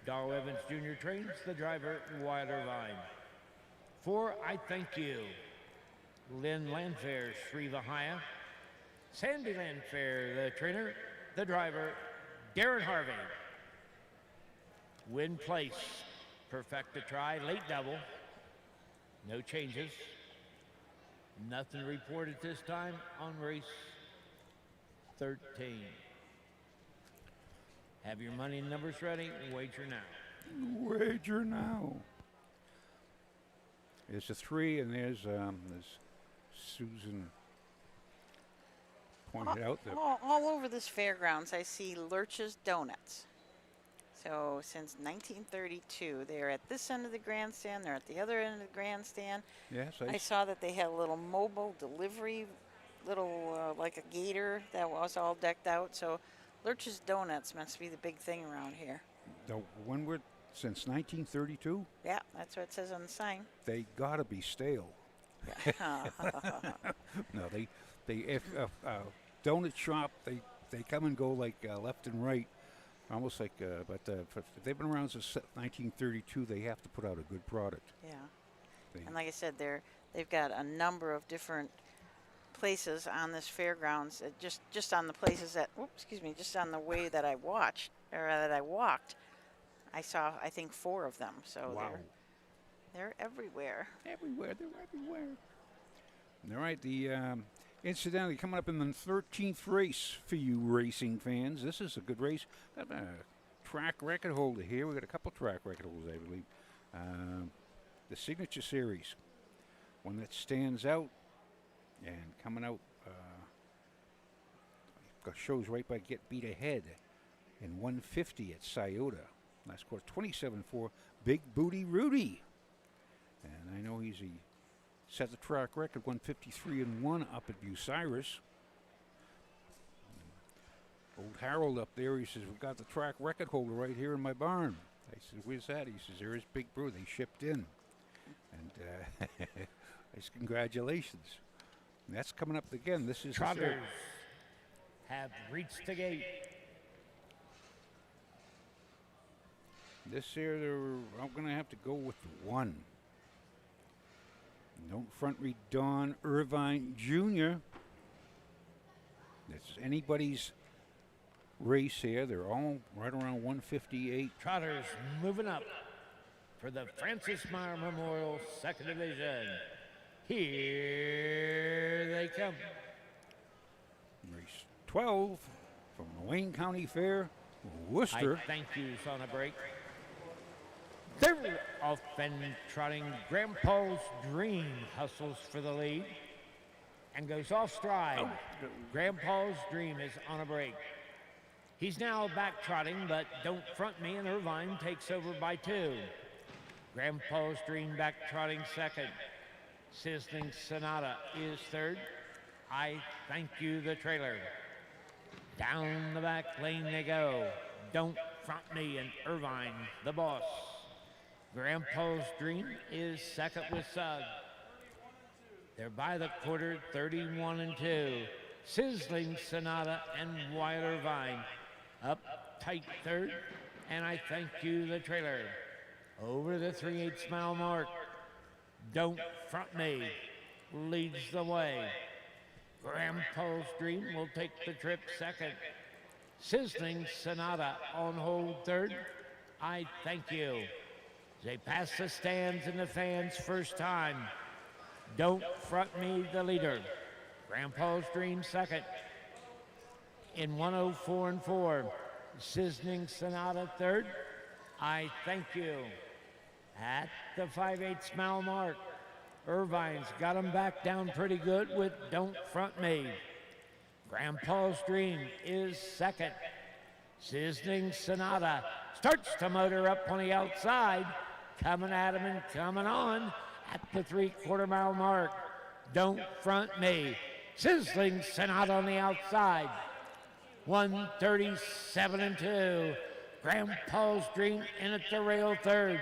Darrell Evans Jr. trains the driver, Wyatt Irvine. 4, I Thank You. Lynn Landfair, Sri Vahaya. Sandy Landfair, the trainer, the driver, Darren Harvey. Win Place, Perfect to Try, late double. No changes. Nothing reported this time on race 13. Have your money and numbers ready. Wager now. Wager now. There's a 3, and there's Susan pointed out that all over this fairgrounds, I see Lurch's Donuts. So since 1932, they're at this end of the grandstand. They're at the other end of the grandstand. yes, I saw that they had a little mobile delivery, like a gator that was all decked out. So Lurch's Donuts must be the big thing around here. Since 1932, Yeah, that's what it says on the sign. they gotta be stale. No, if donut shop, they come and go like left and right, almost like. But if they've been around since 1932, they have to put out a good product. Yeah. They- And like I said, they've got a number of different places on this fairgrounds. Just on the places that, just on the way that I watched or that I walked, I saw I think 4 of them. So Wow. they're everywhere. They're everywhere. All right, incidentally, coming up in the 13th race for you racing fans. This is a good race. Got a track record holder here. We got a couple track record holders, I believe. The Signature Series, one that stands out and coming out. Shows right by Get Beat Ahead in 150 at Scioto. Last course 27-4. Big Booty Rudy, and I know he set the track record 153-1 up at Bucyrus. Old Harold up there, he says, we've got the track record holder right here in my barn. I said, where's that? He says, there is Big Brew. They shipped in. And I said, congratulations. And that's coming up again. This is Trotters have reached the gate. this year, I'm going to have to go with the 1. Don't front me Don Irvine Jr. It's anybody's race here. They're all right around 158. Trotters moving up for the Francis Meyer Memorial Second Division. Here they come. Race 12 from the Wayne County Fair, Wooster. I thank you, on a break. They're off and trotting. Grandpa's Dream hustles for the lead and goes off stride. Grandpa's Dream is on a break. He's now back trotting, but Don't Front Me, and Irvine takes over by 2. Grandpa's Dream back trotting second. Sizzling Sonata is third. I Thank You, the trailer. Down the back lane they go. Don't Front Me and Irvine, the boss. Grandpa's Dream is second with Sug. They're by the quarter, 31-2. Sizzling Sonata and Wyatt Irvine up tight third. And I Thank You, the trailer. Over the 3/8 mile mark. Don't Front Me leads the way. Grandpa's Dream will take the trip second. Sizzling Sonata on hold third. I Thank You. They pass the stands and the fans first time. Don't Front Me, the leader. Grandpa's Dream second. In 104-4. Sizzling Sonata third. I Thank You. At the 5/8 mile mark, Irvine's got him back down pretty good with Don't Front Me. Grandpa's Dream is second. Sizzling Sonata starts to motor up on the outside, coming at him and coming on at the 3/4 mile mark. Don't Front Me. Sizzling Sonata on the outside. 137-2. Grandpa's Dream in at the rail third.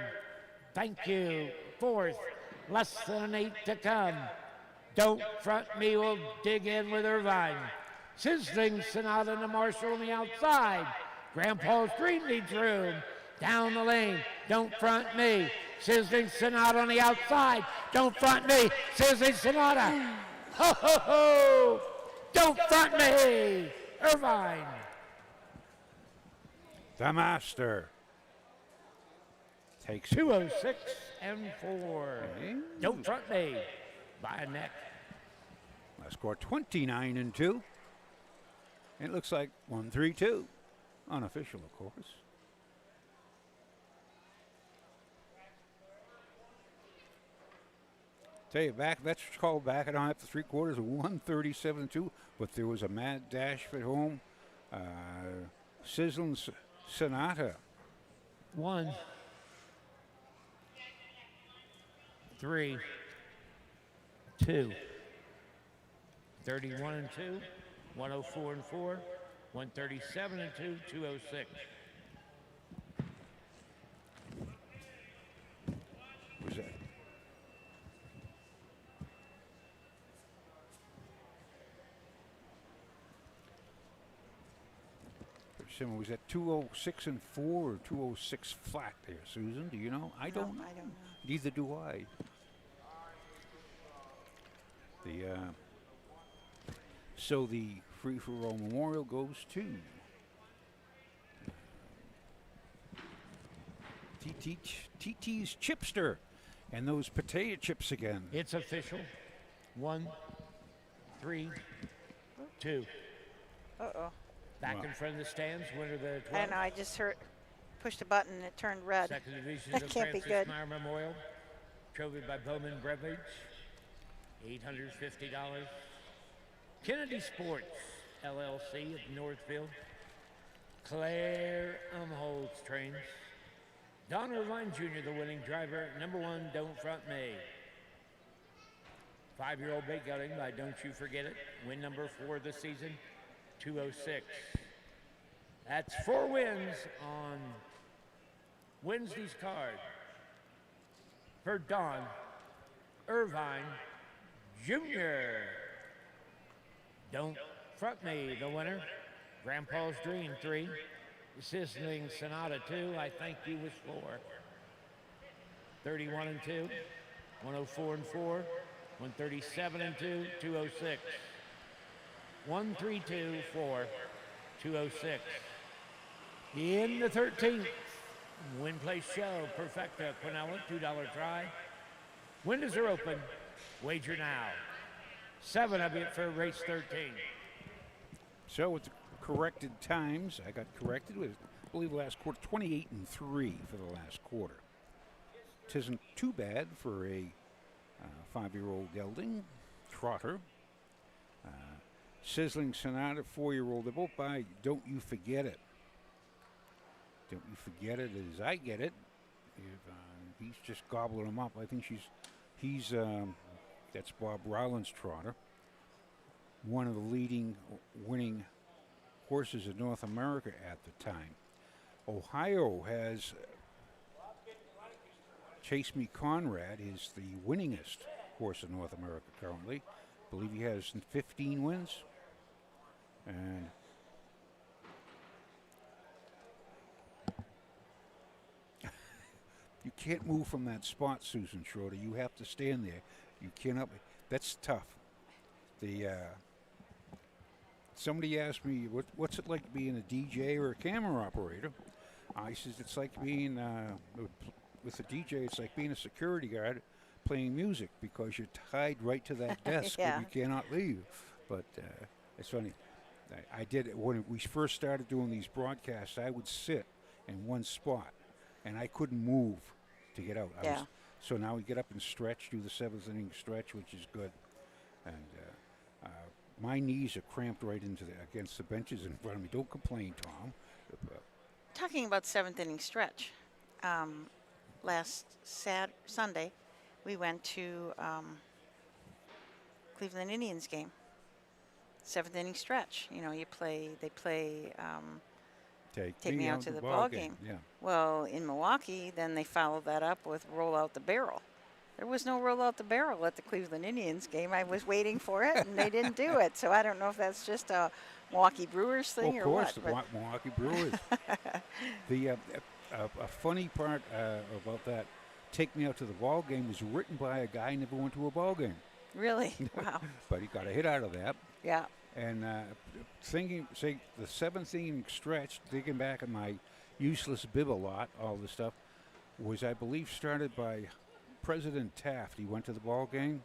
Thank You fourth. Less than an 8 to come. Don't Front Me will dig in with Irvine. Sizzling Sonata and the Marshall on the outside. Grandpa's Dream leads room. Down the lane. Don't Front Me. Sizzling Sonata on the outside. Don't Front Me. Sizzling Sonata. Ho, ho, ho. Don't Front Me. Irvine. The master takes 206-4. Don't Front Me by a neck. I score 29-2. It looks like 1-3-2. Unofficial, of course. Tell you, that's called back. I don't have the 3/4 of 137-2, but there was a mad dash at home. Sizzling Sonata. 1, 3, 2, 31-2, 104-4, 137-2, 206. Was that? Was that 206-4 or 206 flat there, Susan? Do you know? I don't know. I don't know. Neither do I. So the free-for-all memorial goes to TT's Chipster and those potato chips again. It's official. 1, 3, 2. Uh-oh. Back in front of the stands, winner the 12th. I know, I just pushed a button and it turned red. Second division That of can't be Francis good. Meyer Memorial. Trophy by Bowman Beverage. $850. Kennedy Sports, LLC of Northfield. Claire Umholtz trains. Don Irvine Jr., the winning driver. Number 1, Don't Front Me. 5-year-old bait gutting by Don't You Forget It. Win number 4 this season, 206. That's 4 wins on Wednesday's card for Don Irvine Jr. Don't Front Me, the winner. Grandpa's Dream, 3. Sizzling Sonata, 2. I Thank You was 4. 31-2. 104-4. 137 and 2, 206. 132, 4, 206. In the 13th, win place show, Perfecta, Quinella, $2 try. Windows are open. Wager now. 7 of it for race 13. So with the corrected times, I got corrected with, I believe, last quarter, 28 and 3 for the last quarter. Tisn't too bad for a 5-year-old gelding, trotter. Sizzling Sonata, 4-year-old. They're both by Don't You Forget It. Don't You Forget It as I get it. If, he's just gobbling them up. I think he's that's Bob Rowland's trotter. One of the leading winning horses in North America at the time. Ohio has Chase Me Conrad is the winningest horse in North America currently. I believe he has 15 wins. And you can't move from that spot, Susan Schroeder. You have to stand there. You cannot. That's tough. Somebody asked me, what's it like being a DJ or a camera operator? I says, it's like being, with a DJ, it's like being a security guard playing music because you're tied right to that desk Yeah. and you cannot leave. But it's funny. I did it when we first started doing these broadcasts. I would sit in one spot, and I couldn't move to get out. Yeah. So now we get up and stretch, do the 7th inning stretch, which is good. And my knees are cramped right against the benches in front of me. Don't complain, Tom. Talking about 7th inning stretch, last Sunday, we went to Cleveland Indians game. 7th inning stretch. You know, they play Take Me Out to the Ball Game. Yeah. Well, in Milwaukee, then they followed that up with Roll Out the Barrel. There was no Roll Out the Barrel at the Cleveland Indians game. I was waiting for it, and they didn't do it. So I don't know if that's just a Milwaukee Brewers thing or what. Of course, the Milwaukee Brewers. A funny part about that Take Me Out to the Ball Game was written by a guy who never went to a ball game. Really? Wow. But he got a hit out of that. Yeah. And the 7th inning stretch, thinking back at my useless bib a lot, all this stuff, was, I believe, started by President Taft. He went to the ball game,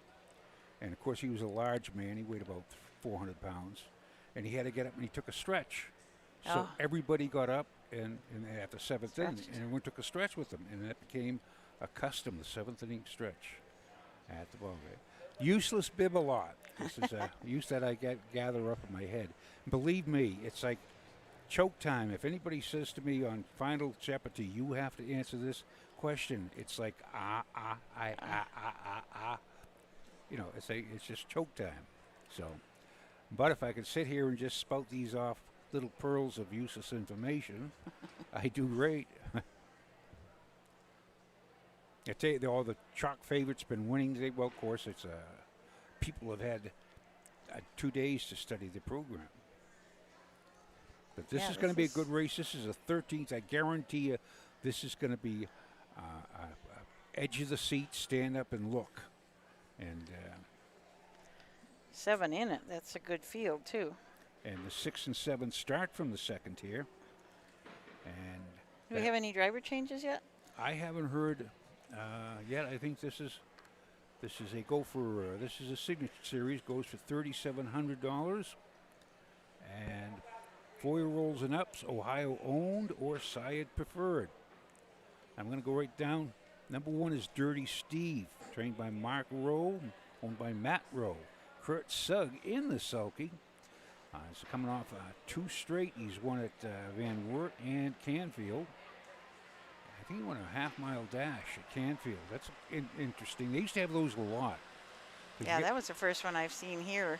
and of course he was a large man. He weighed about 400 pounds, and he had to get up and he took a stretch. So everybody got up and at the 7th inning, and everyone took a stretch with them, and that became a custom, the 7th inning stretch at the ball game. Useless bib a lot. This is a use that I gather up in my head. Believe me, it's like choke time. If anybody says to me on Final Jeopardy, you have to answer this question, it's like you know, it's just choke time. So, but if I could sit here and just spout these off little pearls of useless information, I do great. I tell you, all the chalk favorites been winning today. Well, of course, it's people have had 2 days to study the program. But this is going to be a good race. This is a 13th. I guarantee you, this is going to be edge of the seat, stand up and look. And 7 in it. That's a good field too. And the 6 and 7 start from the second tier. And do we have any driver changes yet? I haven't heard yet. I think this is a go for this is a signature series, goes for $3,700, and 4-year-olds and ups, Ohio owned or sire preferred. I'm going to go right down. Number 1 is Dirty Steve, trained by Mark Rowe, owned by Matt Rowe. Kurt Sugg in the sulky. He's coming off 2 straight. He's won at Van Wert and Canfield. I think he won a half-mile dash at Canfield. That's interesting. They used to have those a lot. Yeah, that was the first one I've seen here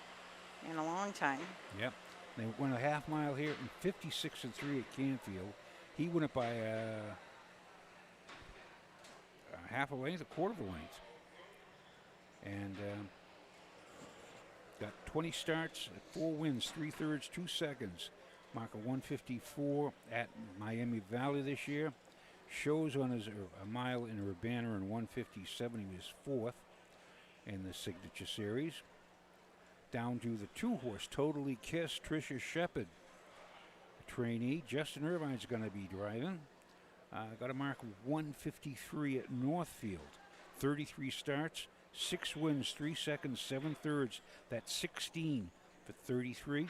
in a long time. Yep. They won a half-mile here and 56 and 3 at Canfield. He won it by a half a length, a quarter of a length. And got 20 starts, 4 wins, 3/3, 2 seconds. Mark a 154 at Miami Valley this year. Shows on a mile in Urbana in 157. He was 4th. in the Signature Series. Down to the 2-horse Totally Kiss Tricia Shepard trainee. Justin Irvine's going to be driving. Got a mark of 153 at Northfield. 33 starts, 6 wins, 3 seconds, 7 thirds. That's 16 for 33.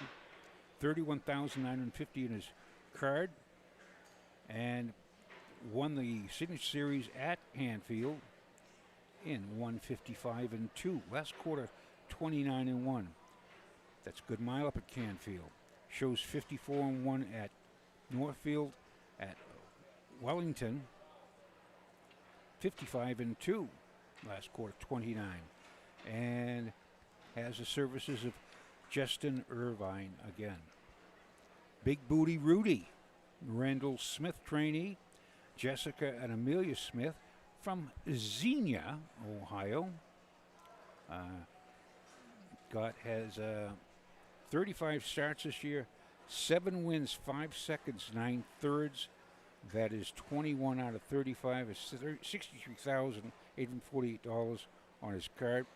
31,950 in his card. And won the Signature Series at Hanfield in 155 and 2. Last quarter, 29 and 1. That's good mile up at Canfield. Shows 54 and 1 at Northfield. At Wellington, 55 and 2. Last quarter, 29. And has the services of Justin Irvine again. Big Booty Rudy, Randall Smith trainee. Jessica and Amelia Smith from Xenia, Ohio. Has 35 starts this year, 7 wins, 5 seconds, 9 thirds. That is 21 out of 35. It's $63,848 on his card.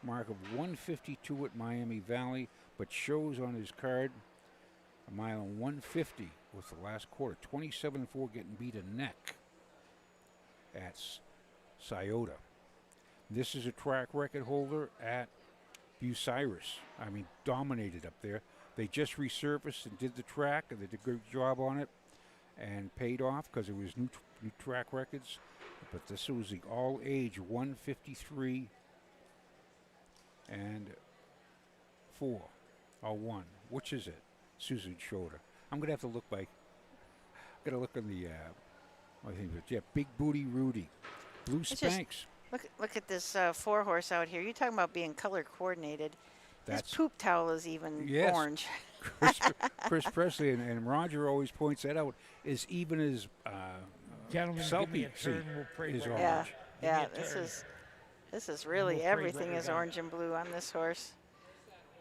Mark of 152 at Miami Valley, but shows on his card a mile and 150 with the last quarter. 27-4 getting beat a neck at Scioto. This is a track record holder at Bucyrus. I mean, dominated up there. They just resurfaced and did the track, and they did a good job on it and paid off because it was new track records. But this was the all-age 153 and 4 or 1. Which is it? Susan Schroeder. I'm going to have to look on the, I think, yeah, Big Booty Rudy. Blue Spanx. Look at this 4-horse out here. You're talking about being color coordinated. This poop towel is even orange. Chris Presley and Roger always points that out. Is even as Gentlemen, give me a turn. We'll pray is for orange. Yeah. This is really everything is orange and blue on this horse.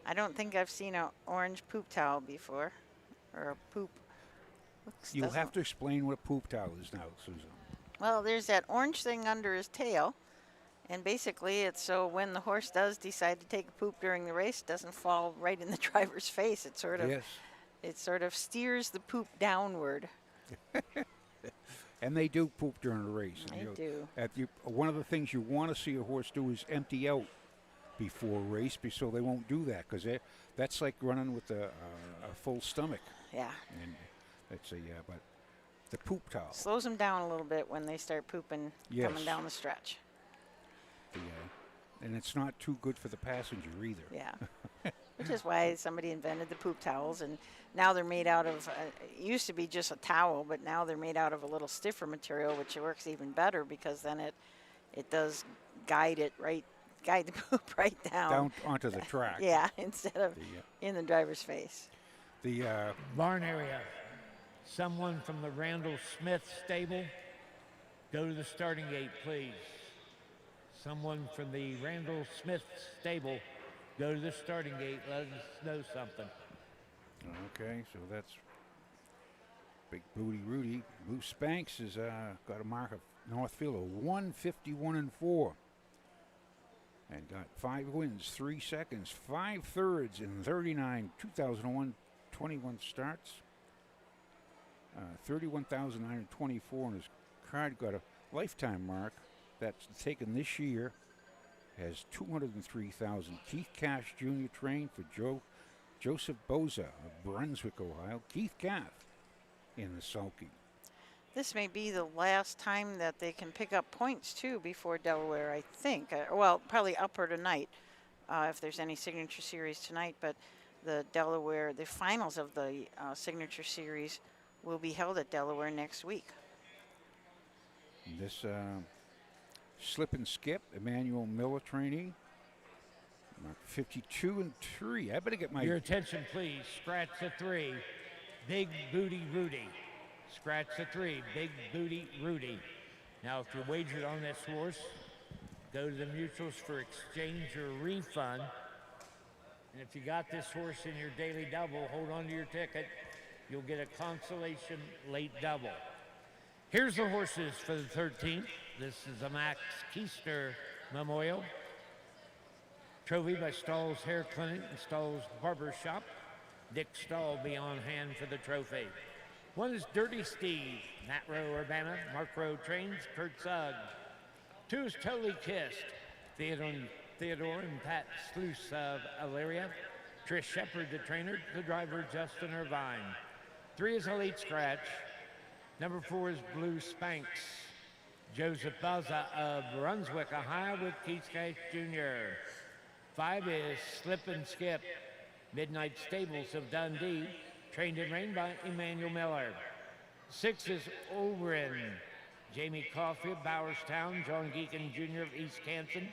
I don't think I've seen an orange poop towel before, or a poop. You'll have to explain what a poop towel is now, Susan. Well, there's that orange thing under his tail. And basically, it's so when the horse does decide to take a poop during the race, it doesn't fall right in the driver's face. It sort of steers the poop downward. And they do poop during the race. They do. One of the things you want to see a horse do is empty out before a race, so they won't do that because that's like running with a full stomach. Yeah. And but the poop towel slows them down a little bit when they start pooping coming down the stretch. And it's not too good for the passenger either. Yeah, which is why somebody invented the poop towels, and now they're made out of, it used to be just a towel, but now they're made out of a little stiffer material, which works even better because then it does guide the poop right down onto the track. Yeah, instead of in the driver's face. The barn area. Someone from the Randall Smith stable, go to the starting gate, please. Someone from the Randall Smith stable, go to the starting gate. Let us know something. Okay, so that's Big Booty Rudy. Blue Spanx has got a mark of Northfield of 151 and 4. And got 5 wins, 3 seconds, 5 thirds in 39, 2001, 21 starts. 31,924 on his card. Got a lifetime mark that's taken this year. Has 203,000. Keith Cash Jr. trained for Joseph Boza of Brunswick, Ohio. Keith Caff in the sulky. This may be the last time that they can pick up points too before Delaware, I think. Well, probably upper tonight, if there's any Signature Series tonight. But the finals of the Signature Series will be held at Delaware next week. This slip and skip, Emmanuel Miller trainee. Mark 52 and 3. I better get my... Your attention, please. Scratch the 3. Big Booty Rudy. Scratch the 3. Big Booty Rudy. Now, if you're wagered on this horse, go to the mutuals for exchange or refund. And if you got this horse in your daily double, hold on to your ticket. You'll get a consolation late double. Here's the horses for the 13th. This is a Max Keister Memorial. Trophy by Stahl's Hair Clinic and Stahl's Barber Shop. Dick Stahl be on hand for the trophy. 1 is Dirty Steve, Nat Rowe, Urbana. Mark Rowe trains, Kurt Sugg. 2 is Totally Kissed, Theodore and Pat Sluice of Elyria. Trish Shepard, the trainer. The driver, Justin Irvine. 3 is Elite Scratch. Number 4 is Blue Spanx. Joseph Baza of Brunswick, Ohio with Keith Cash Jr. 5 is Slip and Skip. Midnight Stables of Dundee, trained and trained by Emmanuel Miller. 6 is Oren. Jamie Coffey of Bowerstown, John Geekin Jr. of East Canton.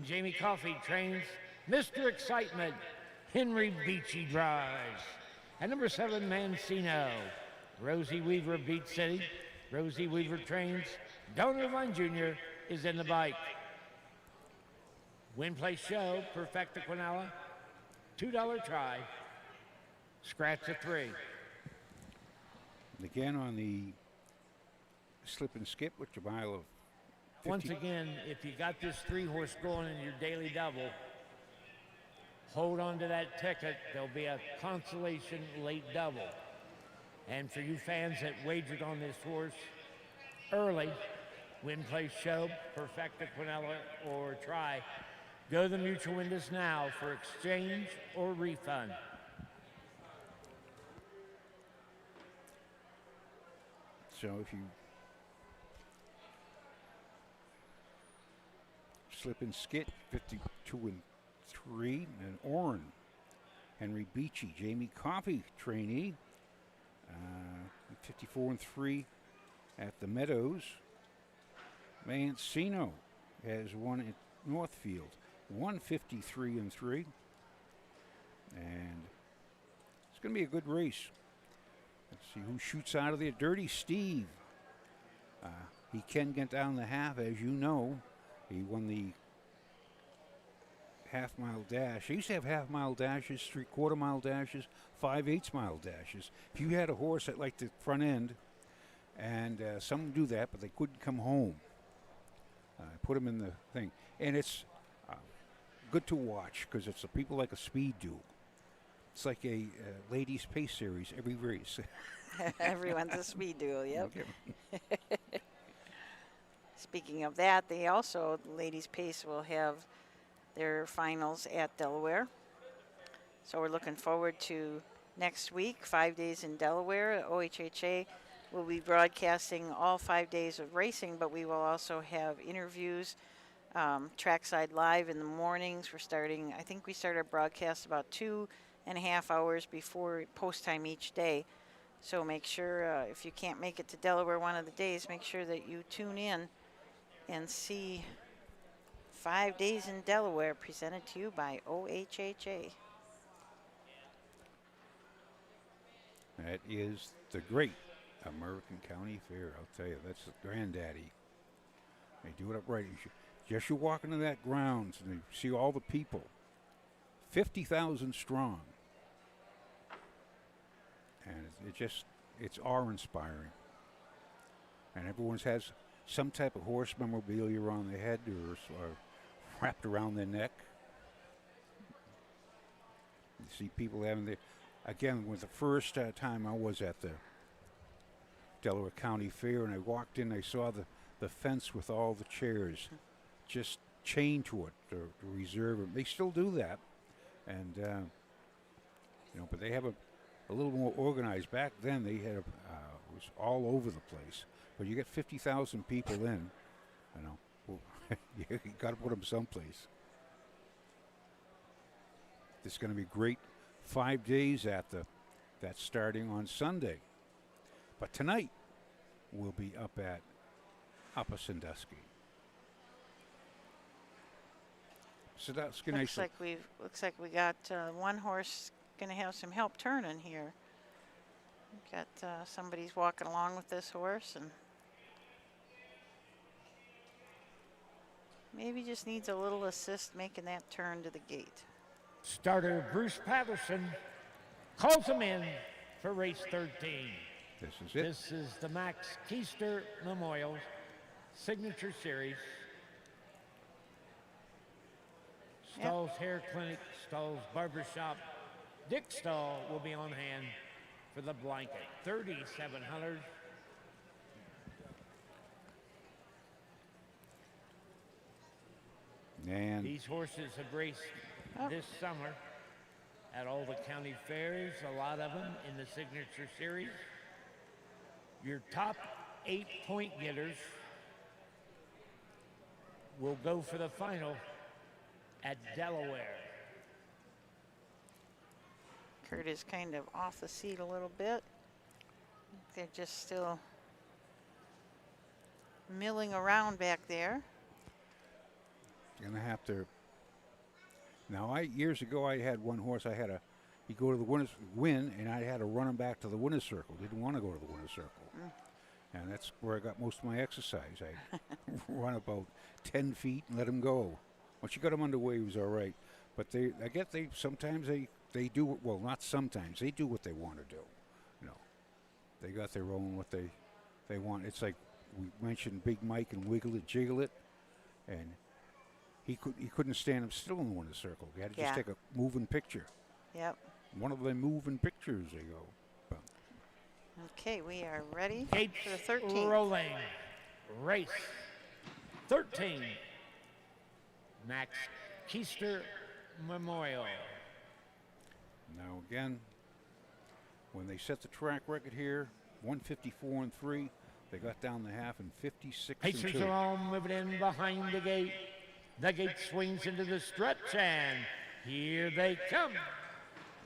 Jamie Coffey trains Mr. Excitement, Henry Beachy drives. And number 7, Mancino. Rosie Weaver of Beach City. Rosie Weaver trains. Don Irvine Jr. is in the bike. Win Place Show, Perfecta Quinella. $2 try. Scratch a 3. And again on the slip and skip, which a mile of 50. Once again, if you got this 3-horse going in your daily double, hold on to that ticket. There'll be a consolation late double. And for you fans that wagered on this horse early, Win Place Show, Perfecta Quinella, or try, go to the mutual windows now for exchange or refund. So if you slip and skit, 52 and 3, and Oren, Henry Beachy, Jamie Coffey, trainee, 54 and 3 at the Meadows. Mancino has won at Northfield, 153 and 3, and it's going to be a good race. Let's see who shoots out of there. Dirty Steve. He can get down the half, as you know. He won the half-mile dash. They used to have half-mile dashes, 3/4-mile dashes, 5/8-mile dashes. If you had a horse that liked the front end, and some do that, but they couldn't come home, put them in the thing. And it's good to watch because it's people like a speed duel. It's like a ladies' pace series every race. Everyone's a speed duel, yep. Okay. Speaking of that, they also, Ladies Pace will have their finals at Delaware. So we're looking forward to next week, 5 days in Delaware. OHHA will be broadcasting all 5 days of racing, but we will also have interviews, trackside live in the mornings. I think we start our broadcast about 2.5 hours before post time each day. So make sure, if you can't make it to Delaware one of the days, make sure that you tune in and see 5 days in Delaware presented to you by OHHA. That is the great American County Fair. I'll tell you, that's the granddaddy. They do it up right. You walk into that grounds and you see all the people, 50,000 strong. And it's awe-inspiring. And everyone has some type of horse memorabilia on their head or wrapped around their neck. You see people having again, with the first time I was at the Delaware County Fair and I walked in, I saw the fence with all the chairs just chained to it to reserve them. They still do that. And, but they have a little more organized. Back then, they had it was all over the place. But you get 50,000 people in, you got to put them someplace. This is going to be great 5 days that's starting on Sunday. But tonight, we'll be up at Upper Sandusky. So that's going to Looks like we got one horse going to have some help turning here. We've got somebody's walking along with this horse and maybe just needs a little assist making that turn to the gate. Starter Bruce Patterson calls him in for race 13. This is it. This is the Max Keister Memorial Signature Series. Stahl's Hair Clinic, Stahl's Barbershop, Dick Stahl will be on hand for the blanket. 3,700. And These horses have raced this summer at all the county fairs, a lot of them in the Signature Series. Your top 8 point getters will go for the final at Delaware. Kurt is kind of off the seat a little bit. They're just still milling around back there. gonna have to. Now, years ago I had one horse. He'd go to the winner's win, and I had to run him back to the winner's circle. Didn't want to go to the winner's circle, and that's where I got most of my exercise. I run about 10 feet and let him go. Once you got him underway, he was all right. But I guess sometimes they do, well, not sometimes, they do what they want to do. You know, they got their own what they want. It's like we mentioned Big Mike and Wiggle It, Jiggle It, and he couldn't stand him still in the winner's circle. He had to just take a moving picture. Yep. One of them moving pictures, they go. But Okay, we are ready Gates for the 13th. rolling. Race 13. Max Keister Memorial. now again, when they set the track record here, 154 and 3, they got down the half in 56 and Pacers 2. are all moving in behind the gate. The gate swings into the stretch, and here they come.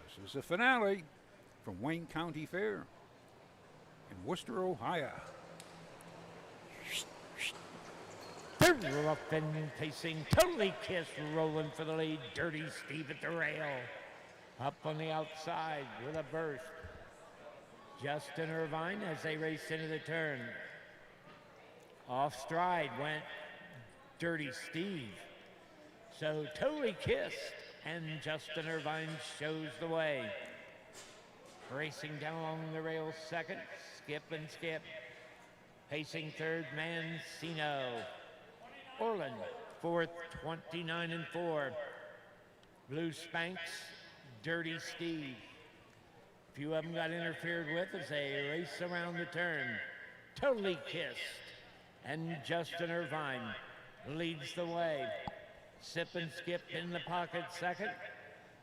This is the finale from Wayne County Fair in Wooster, Ohio. They're up and pacing, totally kissed, rolling for the lead. Dirty Steve at the rail. Up on the outside with a burst. Justin Irvine as they race into the turn. Off stride went Dirty Steve. So totally kissed, and Justin Irvine shows the way. Racing down along the rail second, Skip and Skip. Pacing third, Mancino. Orland, fourth, 29 and 4. Blue Spanks, Dirty Steve. A few of them got interfered with as they race around the turn. Totally kissed. And Justin Irvine leads the way. Sip and Skip in the pocket second.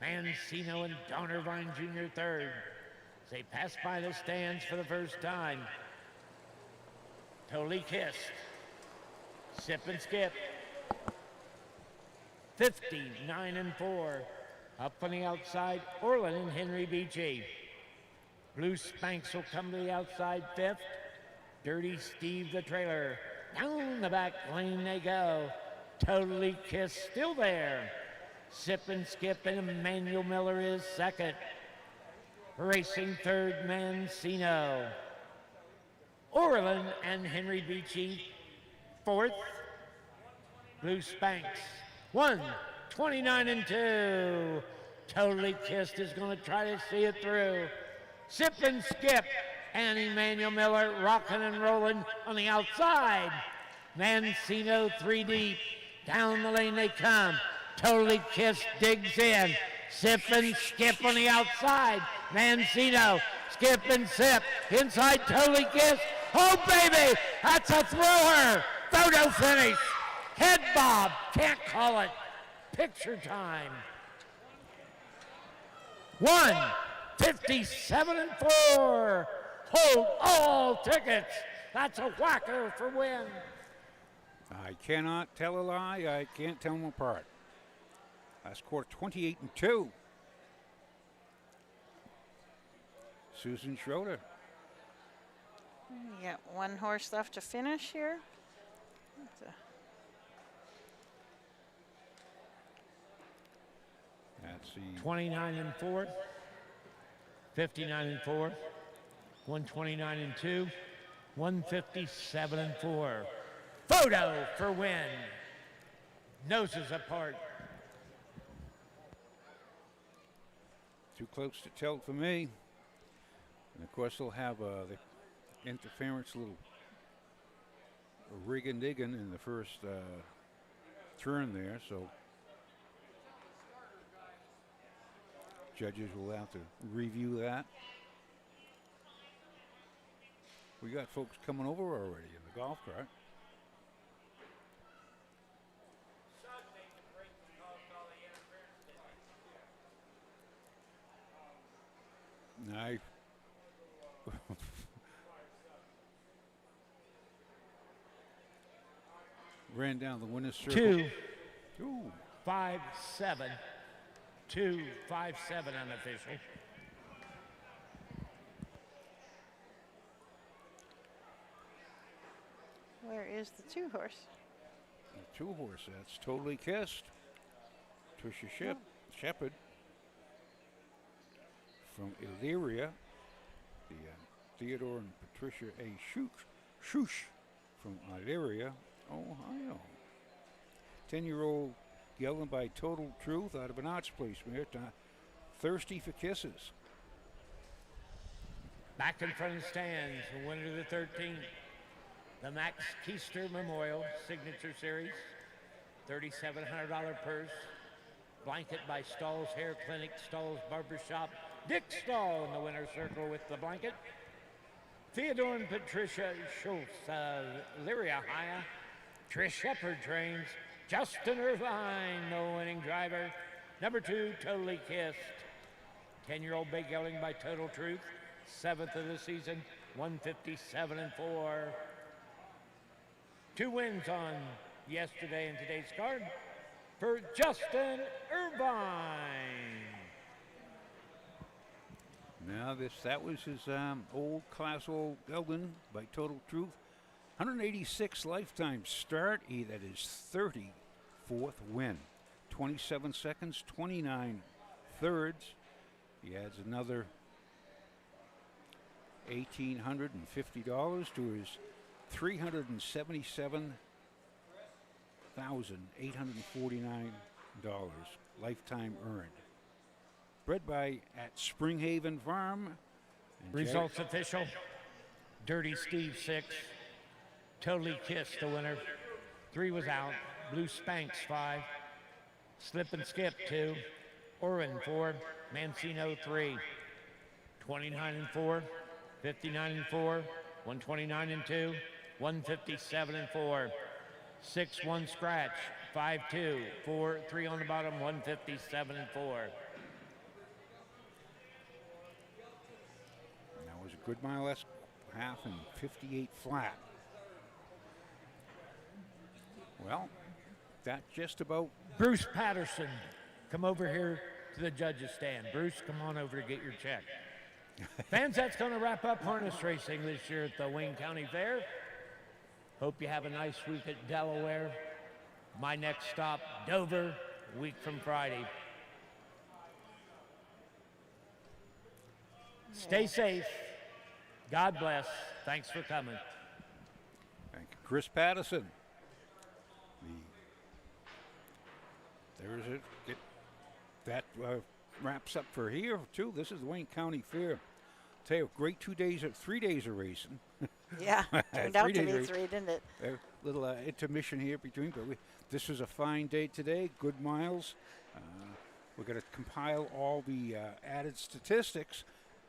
Mancino and Don Irvine Jr. third. As they pass by the stands for the first time. Totally kissed. Sip and Skip. 59 and 4. Up on the outside, Orland and Henry Beachy. Blue Spanks will come to the outside fifth. Dirty Steve the trailer. Down the back lane they go. Totally kissed still there. Sip and Skip and Emmanuel Miller is second. Racing third, Mancino. Orland and Henry Beachy fourth. Blue Spanks. 29 and 2. Totally kissed is going to try to see it through. Sip and Skip and Emmanuel Miller rocking and rolling on the outside. Mancino 3 deep. Down the lane they come. Totally kissed digs in. Sip and Skip on the outside. Mancino, Skip and Sip. Inside Totally kissed. Oh baby, that's a thrower. Photo finish. Head bob, can't call it. Picture time. 157 and 4. Hold all tickets. That's a whacker for win. I cannot tell a lie. I can't tell them apart. Last quarter, 28 and 2. Susan Schroeder. We got one horse left to finish here. That's the 29 and 4. 59 and 4. 129 and 2. 157 and 4. Photo for win. Noses apart. too close to tell for me. And of course, they'll have the interference, little rigging digging in the first turn there. So Judges will have to review that. We got folks coming over already in the golf cart. I ran down the winner's circle. 2-5-7. 2-5-7 unofficial. Where is the 2-horse? The 2-horse, that's Totally Kissed. Tricia Shepherd from Elyria. The Theodore and Patricia A. Shush from Elyria, Ohio. 10-year-old gelding by Total Truth out of an Arts Place mare. Thirsty for Kisses. Back in front of the stands, the winner of the 13th. The Max Keister Memorial Signature Series. $3,700 purse. Blanket by Stahl's Hair Clinic, Stahl's Barbershop. Dick Stahl in the winner's circle with the blanket. Theodore and Patricia Schultz, Lyria Haya. Trish Shepard trains. Justin Irvine, the winning driver. Number 2, Totally Kissed. 10-year-old big gelding by Total Truth. 7th of the season, 157-4. 2 wins on yesterday and today's card for Justin Irvine. Now that was his old old gelding by Total Truth. 186 lifetime start. That is 34th win. 27 seconds, 29 thirds. He adds another $1,850 to his $377,849 lifetime earned. Bred by at Springhaven Farm. And Results official. Dirty Steve 6. Totally Kissed the winner. 3 was out. Blue Spanks 5. Slip and Skip 2. Orin 4. Mancino 3. 29-4. 59-4. 129-2. 157-4. 6-1 scratch. 5-2. 4-3 on the bottom. 157-4. That was a good mile half and 58 flat. Well, that just about. Bruce Patterson, come over here to the judges stand. Bruce, come on over to get your check. Fans, that's going to wrap up harness racing this year at the Wayne County Fair. Hope you have a nice week at Delaware. My next stop, Dover, a week from Friday. Stay safe. God bless. Thanks for coming. Thank you, Chris Patterson. There's it. That wraps up for here too. This is the Wayne County Fair. Tell you, great 3 days of racing. Yeah, turned out to be 3, didn't it? A little intermission here between, but this was a fine day today. Good miles. We're going to compile all the added statistics,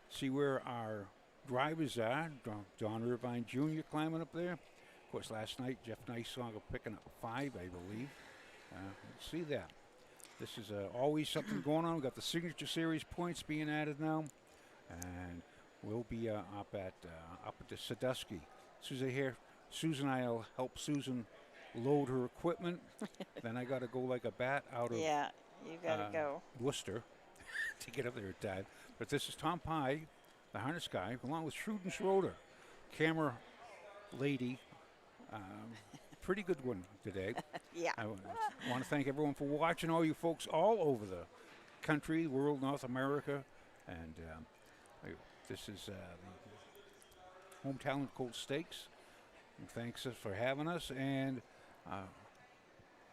see where our drivers are. Don Irvine Jr. climbing up there. Of course, last night Jeff Nicesaga picking up 5, I believe. We'll see that. This is always something going on. We've got the Signature Series points being added now, and we'll be up at the Sandusky. As soon as I hear Susan, I'll help Susan load her equipment. Then I got to go like a bat out of Yeah, you got to go. Wooster to get up there in time. But this is Tom Pye, the harness guy, along with Schruden Schroeder, camera lady. Pretty good one today. Yeah. I want to thank everyone for watching, all you folks all over the country, world, North America. And this is the Home Talent Colt Stakes. And thanks for having us. And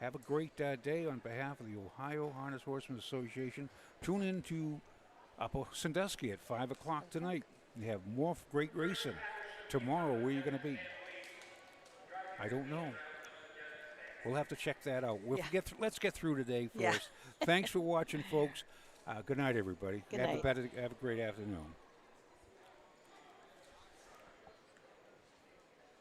have a great day on behalf of the Ohio Harness Horsemen Association. Tune in to Sandusky at 5 o'clock tonight. We have more great racing. Tomorrow, where are you going to be? I don't know. We'll have to check that out. Let's get through today first. Yeah. Thanks for watching, folks. Good night, everybody. Good have night. A better, have a great afternoon.